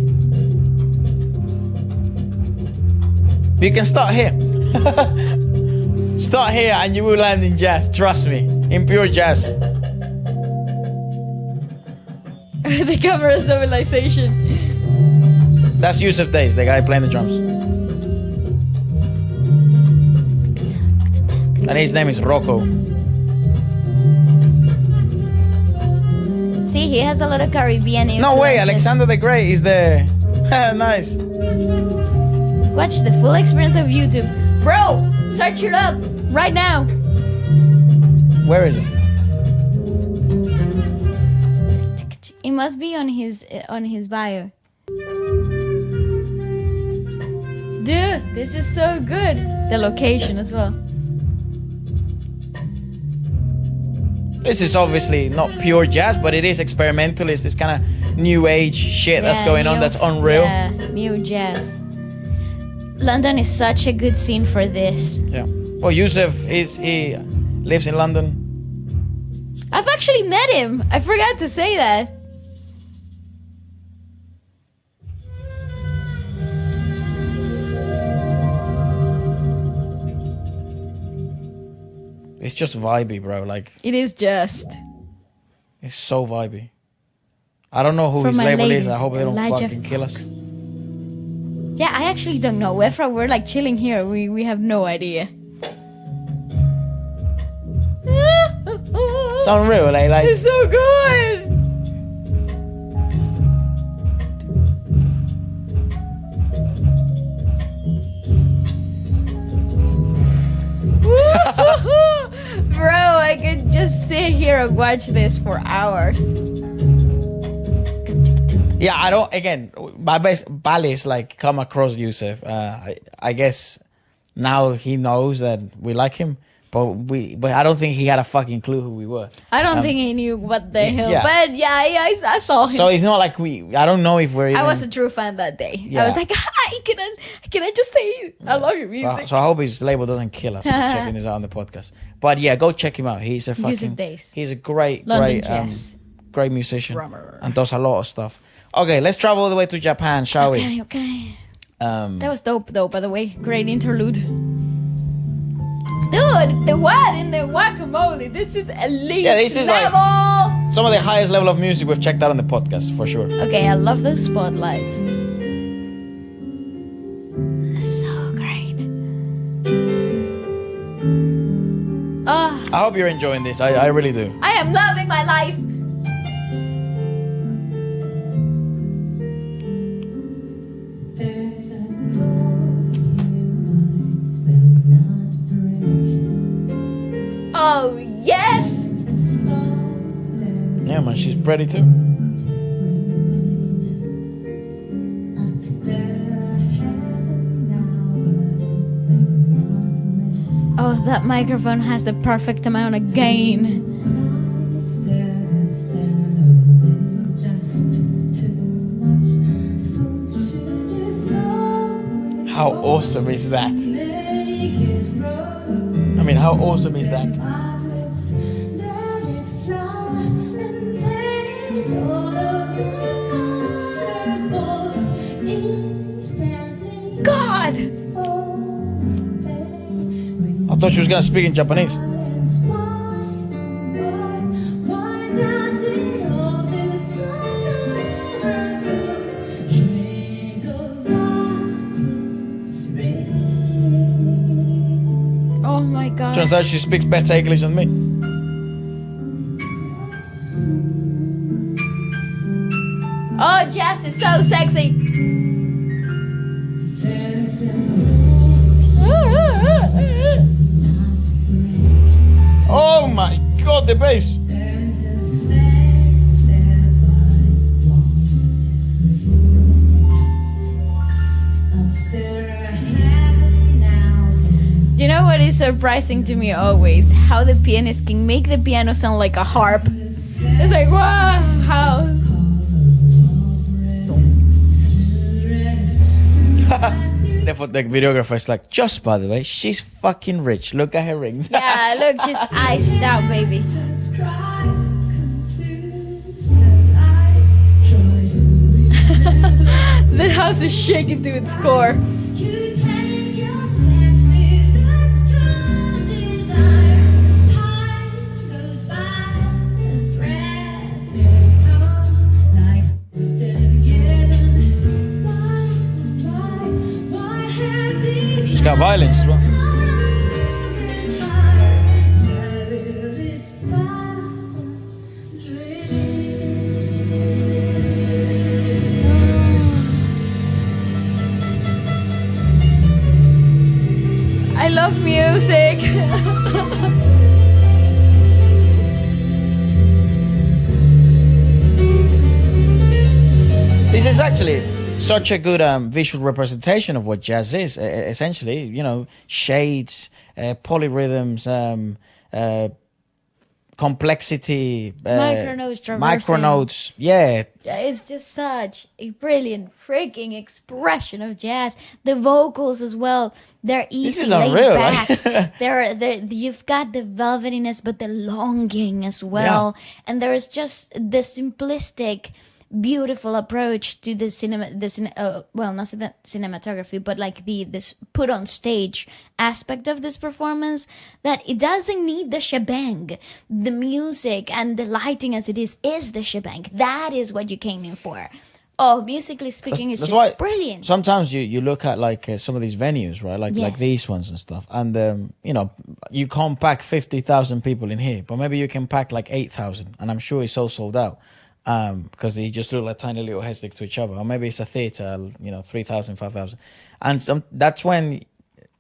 C: You can start here. Start here and you will land in jazz. Trust me. In pure jazz.
B: The camera stabilization.
C: That's Yuseff Dayes, the guy playing the drums. And his name is Rocco.
B: See, he has a lot of Caribbean influences.
C: No way, Alexander the Great is there. Nice.
B: Watch the full experience of YouTube. Bro, search it up right now.
C: Where is it?
B: It must be on his bio. Dude, this is so good. The location as well.
C: This is obviously not pure jazz, but it is experimental. It's this kind of new age shit that's going on that's unreal.
B: Yeah, new jazz. London is such a good scene for this.
C: Yeah. Well, Yuseff he lives in London.
B: I've actually met him. I forgot to say that.
C: It's just vibey, bro. Like,
B: It is just.
C: it's so vibey. I don't know who
B: For
C: his
B: my
C: label is.
B: ladies,
C: I hope they don't
B: Elijah
C: fucking kill us.
B: Yeah, I actually don't know. We're like chilling here. We have no idea.
C: It's unreal. Like
B: It's so good. Bro, I could just sit here and watch this for hours.
C: Yeah, I don't. Again, my best Balis like come across Yuseff. I guess now he knows that we like him, but I don't think he had a fucking clue who we were.
B: I don't think he knew what the hell.
C: yeah.
B: But yeah, I saw him.
C: So it's not like I don't know if we're. Even,
B: I was a true fan that day.
C: Yeah.
B: I was like, hi, can I just say I love your music?
C: So I hope his label doesn't kill us for checking this out on the podcast. But yeah, go check him out. He's a fucking.
B: Yuseff Dayes.
C: He's a great,
B: London
C: great,
B: jazz.
C: great musician
B: Drummer.
C: and does a lot of stuff. Okay, let's travel all the way to Japan, shall we?
B: Okay.
C: Um,
B: That was dope, though, by the way. Great interlude. Dude, the what in the guacamole? This is elite
C: Yeah, this is like-
B: level.
C: some of the highest level of music we've checked out on the podcast, for sure.
B: Okay, I love those spotlights. So great. Ah,
C: I hope you're enjoying this. I really do.
B: I am loving my life.
D: There's a door you will not break.
B: Oh yes.
D: There's a storm there
C: Yeah, man, she's pretty too.
D: up there, heaven now, but it will not
B: Oh, that microphone has the perfect amount of gain.
D: lies there to settle it just too much. So should you so
C: How awesome is that?
D: make it roll?
C: I mean, how awesome is that?
D: Artists let it fly and painted all of the colors bold instantly.
B: God.
D: It's falling, fade,
C: I thought she was gonna speak in Japanese.
D: silence. Why does it all feel so overfilled? Dreams of what is real.
B: Oh my god.
C: Turns out she speaks better English than me.
B: Oh, jazz is so sexy.
D: There's a not to break.
C: Oh my god, the bass!
D: There's a face there, but it won't reveal. Up there, heaven now.
B: You know what is surprising to me always? How the pianist can make the piano sound like a harp. It's like, wow, how?
C: Therefore, the videographer is like, just by the way, she's fucking rich. Look at her rings.
B: Yeah, look, she's iced out, baby.
D: Try, confuse the lies. Try to remember.
B: The house is shaking to its core.
D: You take your steps with a strong desire. Time goes by, and breath it comes like something given. Why have these
C: She's got violence as well.
D: this fire? Where will this battle dream?
B: I love music.
C: This is actually such a good visual representation of what jazz is. Essentially, you know, shades, polyrhythms, complexity,
B: Micronotes, traversing.
C: micronotes. Yeah,
B: Yeah, it's just such a brilliant freaking expression of jazz. The vocals as well, they're easy,
C: is
B: laid
C: unreal,
B: back.
C: right?
B: You've got the velvetiness, but the longing as well. And there is just the simplistic, beautiful approach to the cinematography, but like this put on stage aspect of this performance, that it doesn't need the shebang. The music and the lighting as it is the shebang. That is what you came in for. Oh, musically speaking, it's
C: that's
B: just
C: why
B: brilliant.
C: Sometimes you look at like some of these venues, right? Like
B: Yes.
C: these ones and stuff, and you know, you can't pack 50,000 people in here, but maybe you can pack like 8,000, and I'm sure it's all sold out. Because they just look like tiny little heads next to each other, or maybe it's a theater, you know, 3,000, 5,000, and that's when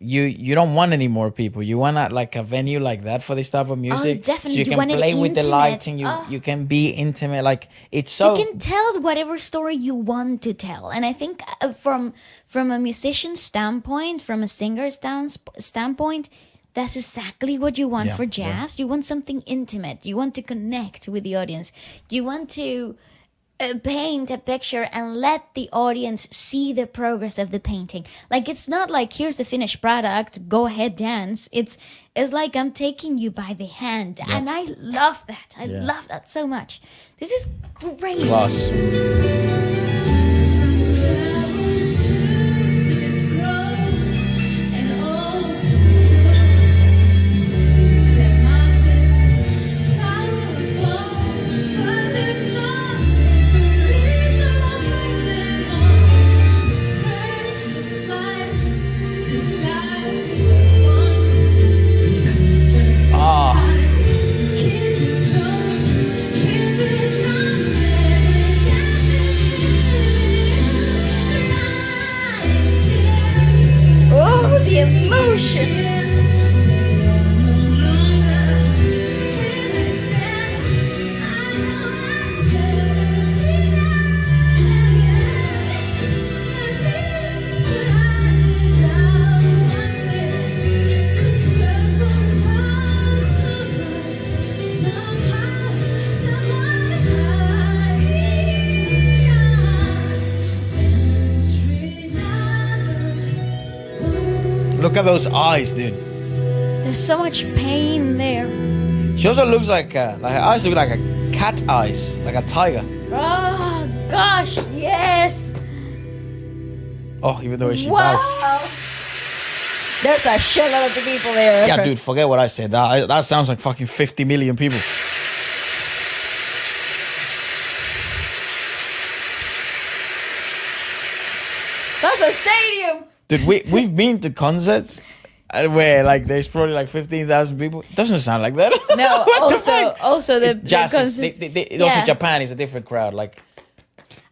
C: you don't want any more people. You want like a venue like that for this type of music.
B: definitely.
C: So you
B: You
C: can
B: want it
C: play with the
B: intimate.
C: lighting. You can be intimate. Like it's so.
B: You can tell whatever story you want to tell, and I think from a musician standpoint, from a singer standpoint, that's exactly what you want for jazz. You want something intimate. You want to connect with the audience. You want to paint a picture and let the audience see the progress of the painting. Like it's not like here's the finished product, go ahead, dance. It's like I'm taking you by the hand, and I love that. I love that so much. This is great.
C: Class.
B: Oh, the emotion.
C: Look at those eyes, dude.
B: There's so much pain there.
C: She also looks like her eyes look like a cat eyes, like a tiger.
B: Oh gosh, yes.
C: Oh, even the way she bows.
B: Wow. There's a shitload of people there.
C: Yeah, dude, forget what I said. That sounds like fucking 50 million people.
B: That's a stadium.
C: Dude, we've been to concerts where like there's probably like 15,000 people. It doesn't sound like that.
B: No, also the
C: Jazz is,
B: concerts.
C: also Japan is a different crowd. Like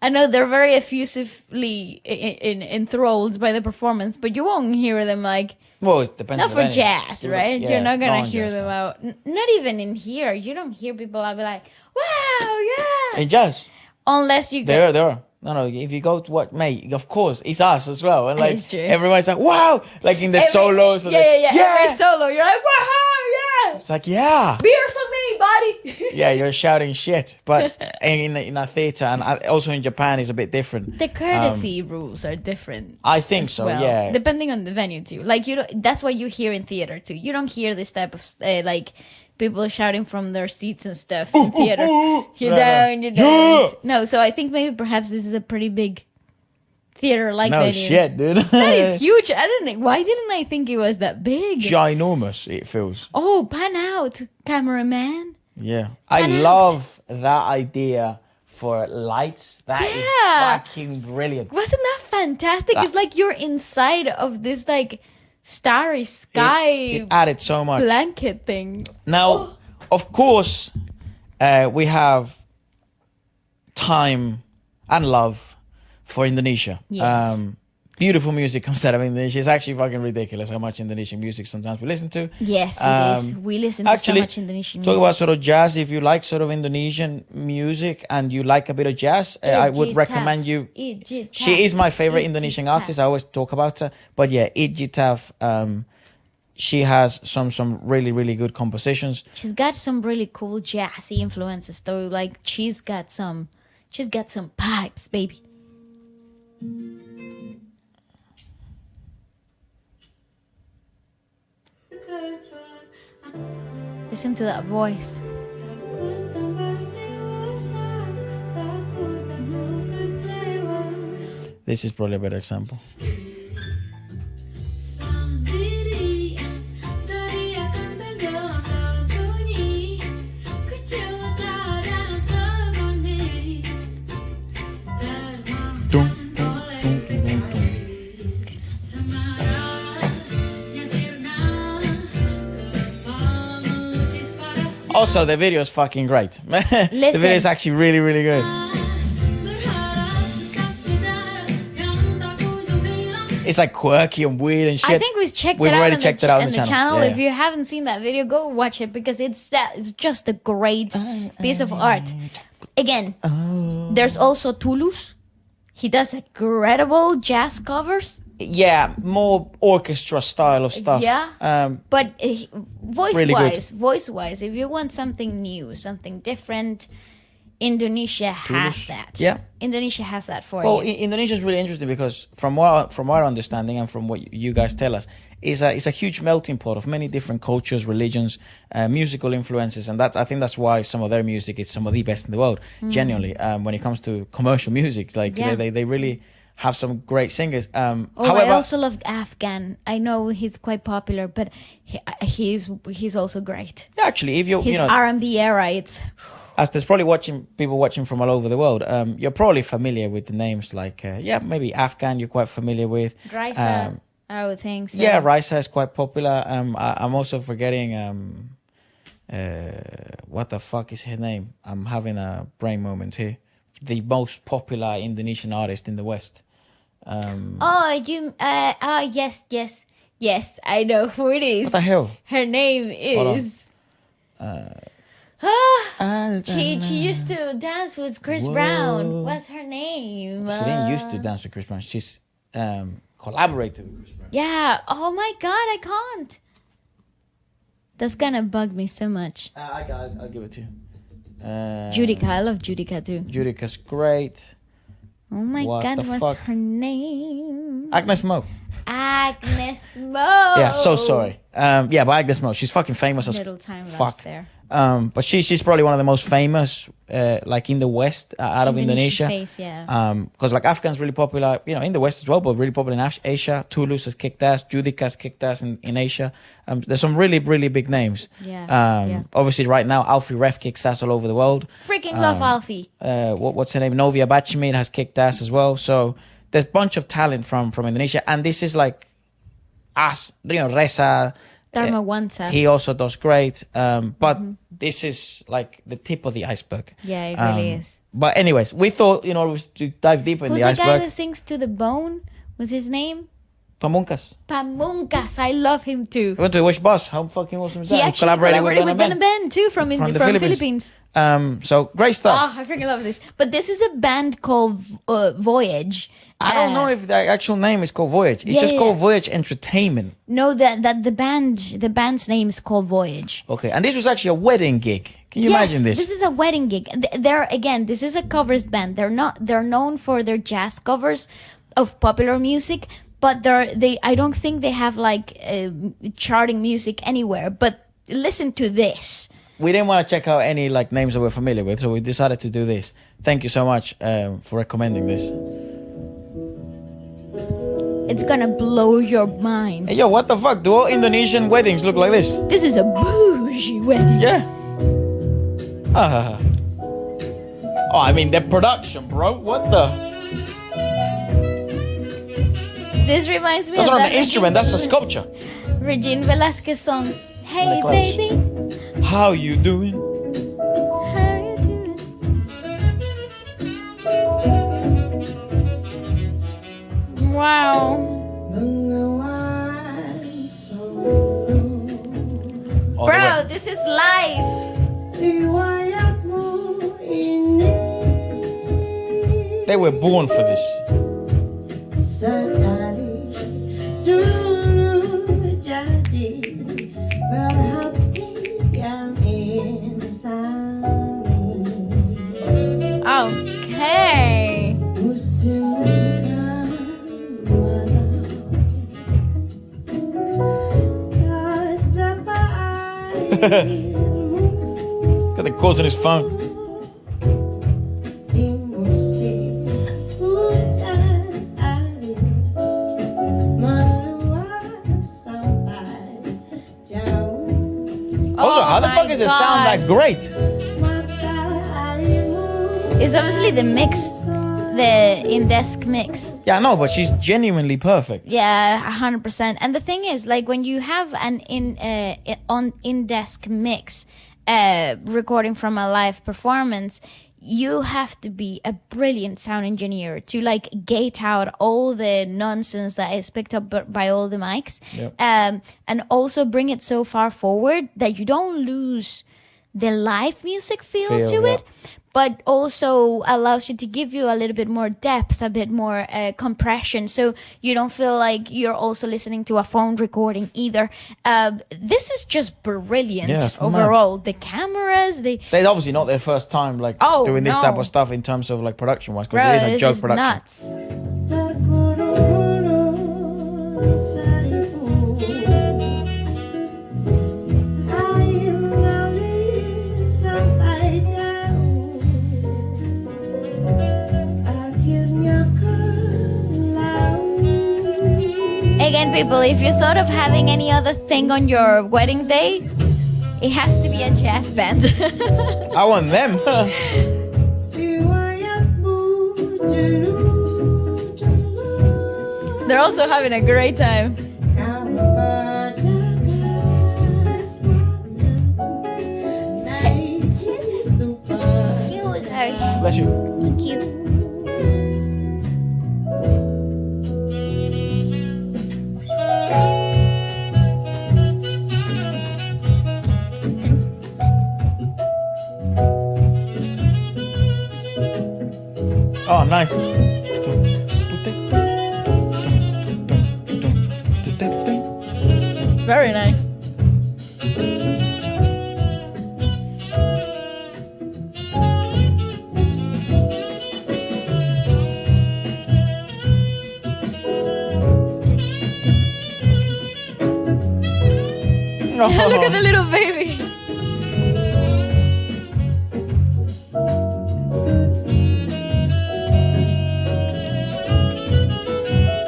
B: I know they're very effusively enthralled by the performance, but you won't hear them like.
C: well, it depends.
B: Not
C: on
B: for
C: the venue.
B: jazz, right?
C: Yeah,
B: You're not gonna
C: on
B: hear
C: jazz,
B: them
C: no.
B: out. Not even in here. You don't hear people out be like, "Wow, yeah!"
C: In jazz,
B: Unless you
C: there
B: go.
C: are. No. If you go to what, mate? Of course, it's us as well. And like
B: It's true.
C: everyone's like, "Wow!" Like in the solos. Or
B: Yeah. Every
C: yeah.
B: solo, you're like, "Wow, yeah!"
C: It's like, yeah.
B: Beers on me, buddy.
C: Yeah, you're shouting shit. But in a theater and also in Japan is a bit different.
B: The courtesy rules are different.
C: I think
B: as
C: so.
B: well,
C: Yeah.
B: depending on the venue too. Like you, that's what you hear in theater too. You don't hear this type of like people shouting from their seats and stuff in theater. You down, you down. No, so I think maybe perhaps this is a pretty big theater like
C: No
B: venue.
C: shit, dude.
B: That is huge. I don't know. Why didn't I think it was that big?
C: Ginormous. It feels.
B: Oh, pan out, cameraman.
C: Yeah, I
B: Pan out.
C: love that idea for lights. That is
B: Yeah.
C: fucking brilliant.
B: Wasn't that fantastic? It's like you're inside of this like starry sky
C: It added so much.
B: blanket thing.
C: Now, of course, we have time and love for Indonesia.
B: Yes.
C: Beautiful music comes out of Indonesia. It's actually fucking ridiculous how much Indonesian music sometimes we listen to.
B: Yes, it is. We listen to so much Indonesian
C: talk
B: music.
C: about sort of jazz. If you like sort of Indonesian music and you like a bit of jazz, I would
B: Idgitaf.
C: recommend you.
B: Idgitaf.
C: She is my favorite Indonesian
B: Idgitaf.
C: artist. I always talk about her. But yeah, Idgitaf, she has some really, really good compositions.
B: She's got some really cool jazzy influences though. Like she's got some pipes, baby. Listen to that voice.
C: This is probably a better example. Also, the video is fucking great. The video is actually really, really good. it's like quirky and weird and shit.
B: I think we've
C: already checked it out
B: on
C: on
B: the channel.
C: Yeah,
B: If you haven't seen that video, go watch it because it's just a great piece of art. Again, there's also Toulouse. He does incredible jazz covers.
C: Yeah, more orchestra style of stuff.
B: Yeah. But
C: Really
B: voice-wise, if you want something new, something different, Indonesia has that.
C: Yeah.
B: Indonesia has that for
C: Well,
B: you.
C: Indonesia is really interesting because from our understanding and from what you guys tell us, it's a huge melting pot of many different cultures, religions, musical influences, and I think that's why some of their music is some of the best in the world. Genuinely, when it comes to commercial music, like
B: Yeah.
C: they really have some great singers.
B: I
C: However,
B: also love Afghan. I know he's quite popular, but he's also great.
C: actually, if
B: His
C: you know,
B: R&B era, it's
C: as there's probably people watching from all over the world, you're probably familiar with the names like maybe Afghan. You're quite familiar with.
B: Raisa, I would think so.
C: Yeah, Raisa is quite popular. I'm also forgetting what the fuck is her name? I'm having a brain moment here. The most popular Indonesian artist in the West.
B: Yes, I know who it is.
C: What the hell?
B: Her name is. She used to dance with Chris Brown. What's her name?
C: She didn't used to dance with Chris Brown. She's collaborated with Chris Brown.
B: Yeah. Oh my God, I can't. That's gonna bug me so much.
C: I'll give it to you.
B: Judica, I love Judica too.
C: Judica's great.
B: Oh my
C: What
B: God,
C: the
B: what's
C: fuck?
B: her name?
C: Agnes Mo.
B: Agnes Mo.
C: Yeah, so sorry. But Agnes Mo, she's fucking famous as
B: Little time lapse
C: fuck.
B: there.
C: But she's probably one of the most famous, like in the West, out of Indonesia.
B: Face, yeah.
C: Because like Afghan's really popular, in the West as well, but really popular in Asia. Toulouse has kicked ass. Judica's kicked ass in Asia. There's some really, really big names.
B: Yeah.
C: Obviously, right now, Alfie Ref kicks ass all over the world.
B: Freaking love Alfie.
C: What's her name? Novia Bachemir has kicked ass as well. So there's a bunch of talent from Indonesia, and this is like us. Reza.
B: Dharma Wansa.
C: He also does great, but this is like the tip of the iceberg.
B: Yeah, it really is.
C: But anyways, we thought, to dive deeper in
B: Who's
C: the
B: the guy
C: iceberg.
B: that sings To the Bone? What's his name?
C: Pamungkas.
B: Pamungkas. I love him too.
C: He went to Wish Boss. How fucking awesome is that?
B: He actually collaborated with
C: Ben
B: Ben too from the Philippines.
C: So great stuff.
B: Oh, I freaking love this. But this is a band called Voyage.
C: I don't know if the actual name is called Voyage. It's just called Voyage Entertainment.
B: No, that the band's name is called Voyage.
C: Okay, and this was actually a wedding gig. Can you imagine this?
B: This is a wedding gig. This is a covers band. They're known for their jazz covers of popular music, but I don't think they have like charting music anywhere. But listen to this.
C: We didn't want to check out any like names that we're familiar with, so we decided to do this. Thank you so much for recommending this.
B: It's gonna blow your mind.
C: Hey, yo, what the fuck? Do all Indonesian weddings look like this?
B: This is a bougie wedding.
C: Yeah. Oh, I mean, the production, bro. What the?
B: This reminds me
C: That's
B: of
C: not
B: that
C: an instrument. That's a sculpture.
B: Regine Velasquez song. Hey,
C: Close.
B: baby.
C: How you doing?
B: How you doing? Wow.
C: Oh,
B: Bro, this is live.
C: they were born for this.
B: Okay.
C: He's got the calls on his phone. Also, how the fuck does it sound that great?
B: It's obviously the mix, the in-desk mix.
C: Yeah, I know, but she's genuinely perfect.
B: Yeah, 100%. And the thing is, like, when you have an in-desk mix recording from a live performance, you have to be a brilliant sound engineer to like gate out all the nonsense that is picked up by all the mics.
C: Yep.
B: And also bring it so far forward that you don't lose the live music feel to it, but also allows you to give you a little bit more depth, a bit more compression, so you don't feel like you're also listening to a phone recording either. This is just brilliant overall. The cameras,
C: they're obviously not their first time like doing this type of stuff in terms of like production wise, because it is a joke production.
B: Nuts. Again, people, if you thought of having any other thing on your wedding day, it has to be a jazz band.
C: I want them.
B: They're also having a great time. Excuse her.
C: Bless you.
B: Thank you.
C: Oh, nice.
B: Very nice. Look at the little baby.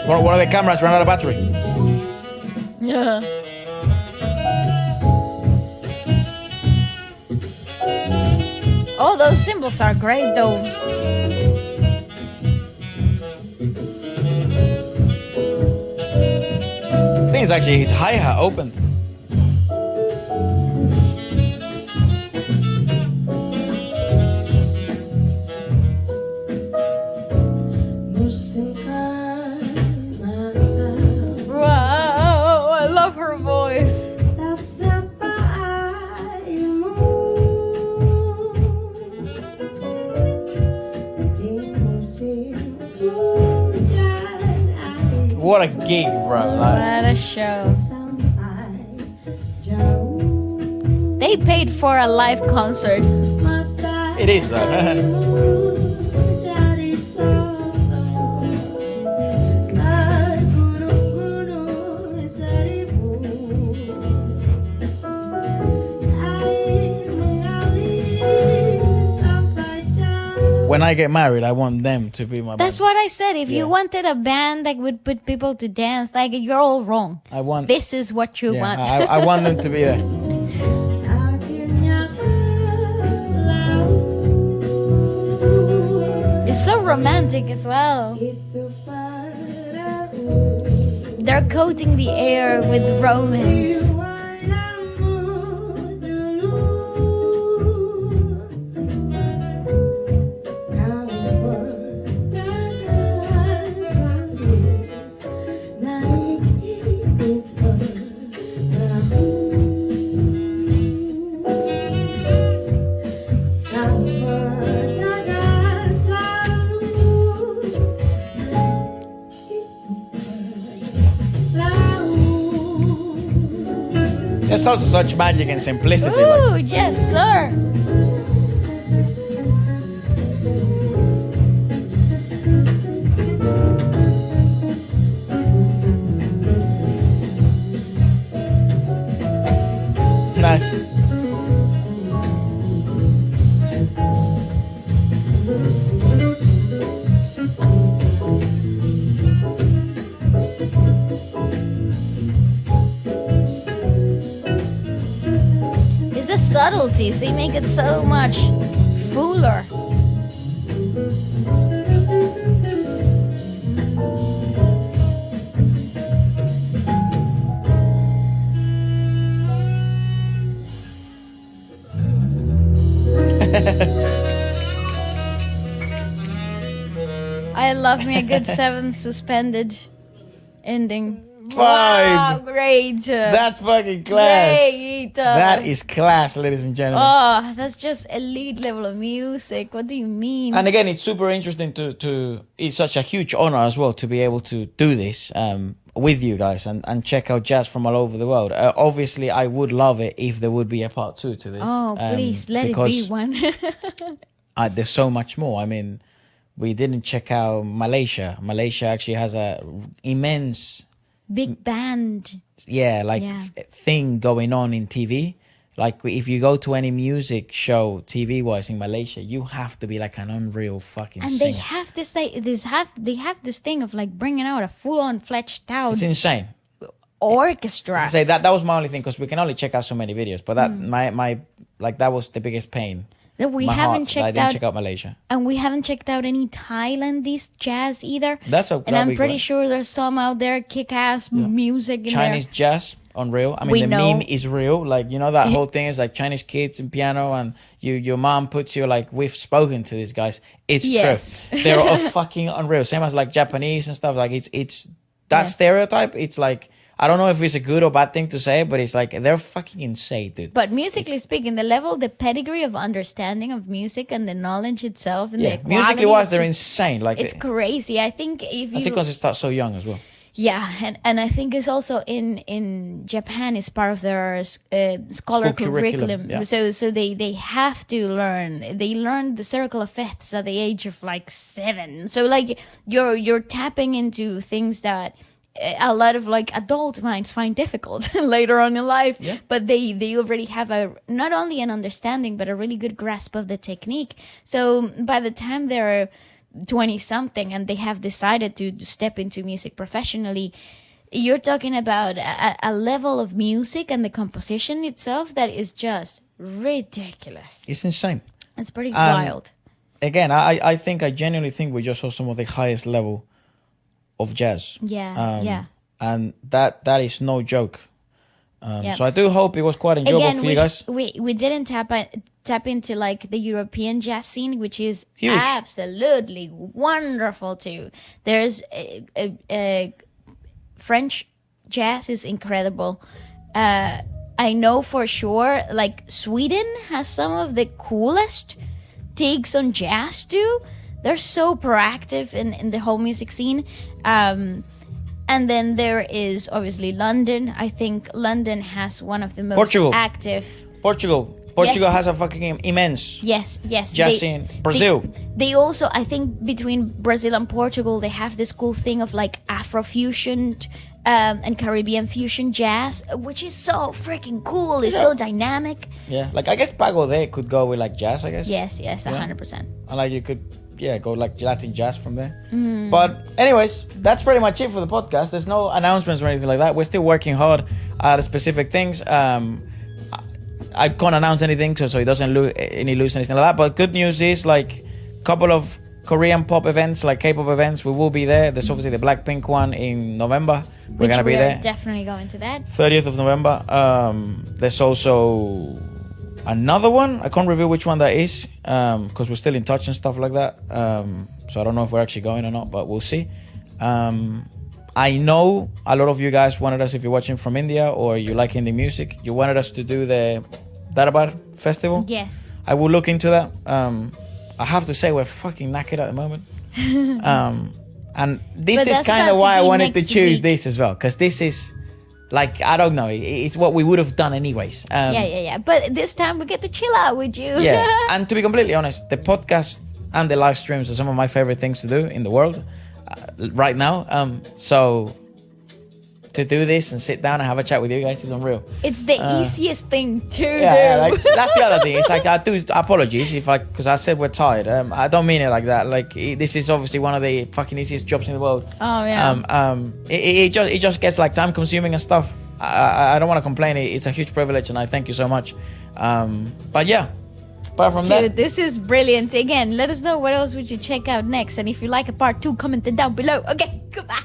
C: One of the cameras ran out of battery.
B: Yeah. Oh, those cymbals are great though.
C: I think it's actually his hi-hat opened.
B: Wow, I love her voice.
C: What a gig, bro.
B: What a show. They paid for a live concert.
C: It is though. When I get married, I want them to be my
B: That's
C: band.
B: what I said. If you wanted a band that would put people to dance, like you're all wrong.
C: I want
B: This is what you want.
C: I want them to be there.
B: It's so romantic as well. They're coating the air with romance.
C: There's also such magic and simplicity.
B: Ooh,
C: Like,
B: yes, sir.
C: nice.
B: It's the subtleties. They make it so much fuller. I love me a good 7th suspended ending.
C: Vibe.
B: Wow, great.
C: That's fucking class.
B: Great.
C: That is class, ladies and gentlemen.
B: Oh, that's just elite level of music. What do you mean?
C: And again, it's super interesting to it's such a huge honor as well to be able to do this with you guys and check out jazz from all over the world. Obviously, I would love it if there would be a part 2 to this.
B: Oh, please, let it be one.
C: There's so much more. I mean, we didn't check out Malaysia. Malaysia actually has a immense...
B: Big band.
C: Thing going on in TV. Like if you go to any music show TV wise in Malaysia, you have to be like an unreal fucking
B: and
C: singer.
B: they have this they have this thing of like bringing out a full on fledged out
C: It's insane.
B: orchestra.
C: Say that was my only thing because we can only check out so many videos. But that my like that was the biggest pain.
B: That we
C: My
B: haven't
C: heart, that I
B: checked
C: didn't
B: out,
C: check out Malaysia.
B: and we haven't checked out any Thailandese jazz either. And I'm pretty sure there's some out there kick-ass music in
C: Chinese
B: there.
C: jazz, unreal. I mean,
B: We
C: the
B: know.
C: meme is real. Like, you know, that whole thing is like Chinese kids and piano, and your mom puts you like, we've spoken to these guys. It's
B: Yes.
C: true. They're all fucking unreal. Same as like Japanese and stuff. Like it's that stereotype. It's like, I don't know if it's a good or bad thing to say, but it's like they're fucking insane, dude.
B: But musically speaking, the pedigree of understanding of music and the knowledge itself, and the
C: musically
B: quality
C: wise,
B: is
C: they're
B: just-
C: insane. Like
B: It's crazy. I think if
C: I think
B: you
C: because it starts so young as well.
B: Yeah, and I think it's also in Japan is part of their scholar
C: School curriculum,
B: curriculum.
C: yeah.
B: So they have to learn. They learn the circle of fifths at the age of like 7. So like you're tapping into things that a lot of like adult minds find difficult later on in life.
C: Yeah.
B: But they already have not only an understanding but a really good grasp of the technique. So by the time they're 20 something and they have decided to step into music professionally, you're talking about a level of music and the composition itself that is just ridiculous.
C: It's insane.
B: It's pretty wild.
C: Again, I genuinely think we just saw some of the highest level of jazz.
B: Yeah.
C: And that is no joke.
B: Yeah.
C: So I do hope it was quite enjoyable for you guys.
B: We didn't tap into like the European jazz scene, which is
C: Huge.
B: absolutely wonderful too. There's a French jazz is incredible. I know for sure like Sweden has some of the coolest takes on jazz too. They're so proactive in the whole music scene. And then there is obviously London. I think London has one of the most active.
C: Portugal has a fucking immense
B: Yes.
C: jazz scene. Brazil.
B: They also, I think, between Brazil and Portugal, they have this cool thing of like Afrofusion and Caribbean fusion jazz, which is so freaking cool. It's so dynamic.
C: Yeah, like I guess Pago there could go with like jazz, I guess.
B: Yes, 100%.
C: And like you could, go like Latin jazz from there. But anyways, that's pretty much it for the podcast. There's no announcements or anything like that. We're still working hard at specific things. I can't announce anything, so it doesn't lose anything like that. But good news is like a couple of Korean pop events, like K-pop events, we will be there. There's obviously the Blackpink one in November. We're gonna be there.
B: Definitely going to that.
C: 30th of November. There's also another one. I can't reveal which one that is because we're still in touch and stuff like that. So I don't know if we're actually going or not, but we'll see. I know a lot of you guys wanted us, if you're watching from India or you like Hindi music, you wanted us to do the Darbar Festival.
B: Yes.
C: I will look into that. I have to say we're fucking knackered at the moment. And this is kind of why I wanted to choose this as well, because this is like, I don't know, it's what we would have done anyways.
B: Yeah. But this time we get to chill out with you.
C: Yeah. And to be completely honest, the podcast and the live streams are some of my favorite things to do in the world right now. So to do this and sit down and have a chat with you guys is unreal.
B: It's the easiest thing to do.
C: Yeah, like, that's the other thing. It's like, I do apologies because I said we're tired. I don't mean it like that. Like, this is obviously one of the fucking easiest jobs in the world.
B: Oh yeah.
C: It just gets like time consuming and stuff. I don't want to complain. It's a huge privilege, and I thank you so much. But yeah, apart from that,
B: this is brilliant. Again, let us know what else would you check out next, and if you like a part 2, comment it down below. Okay, goodbye.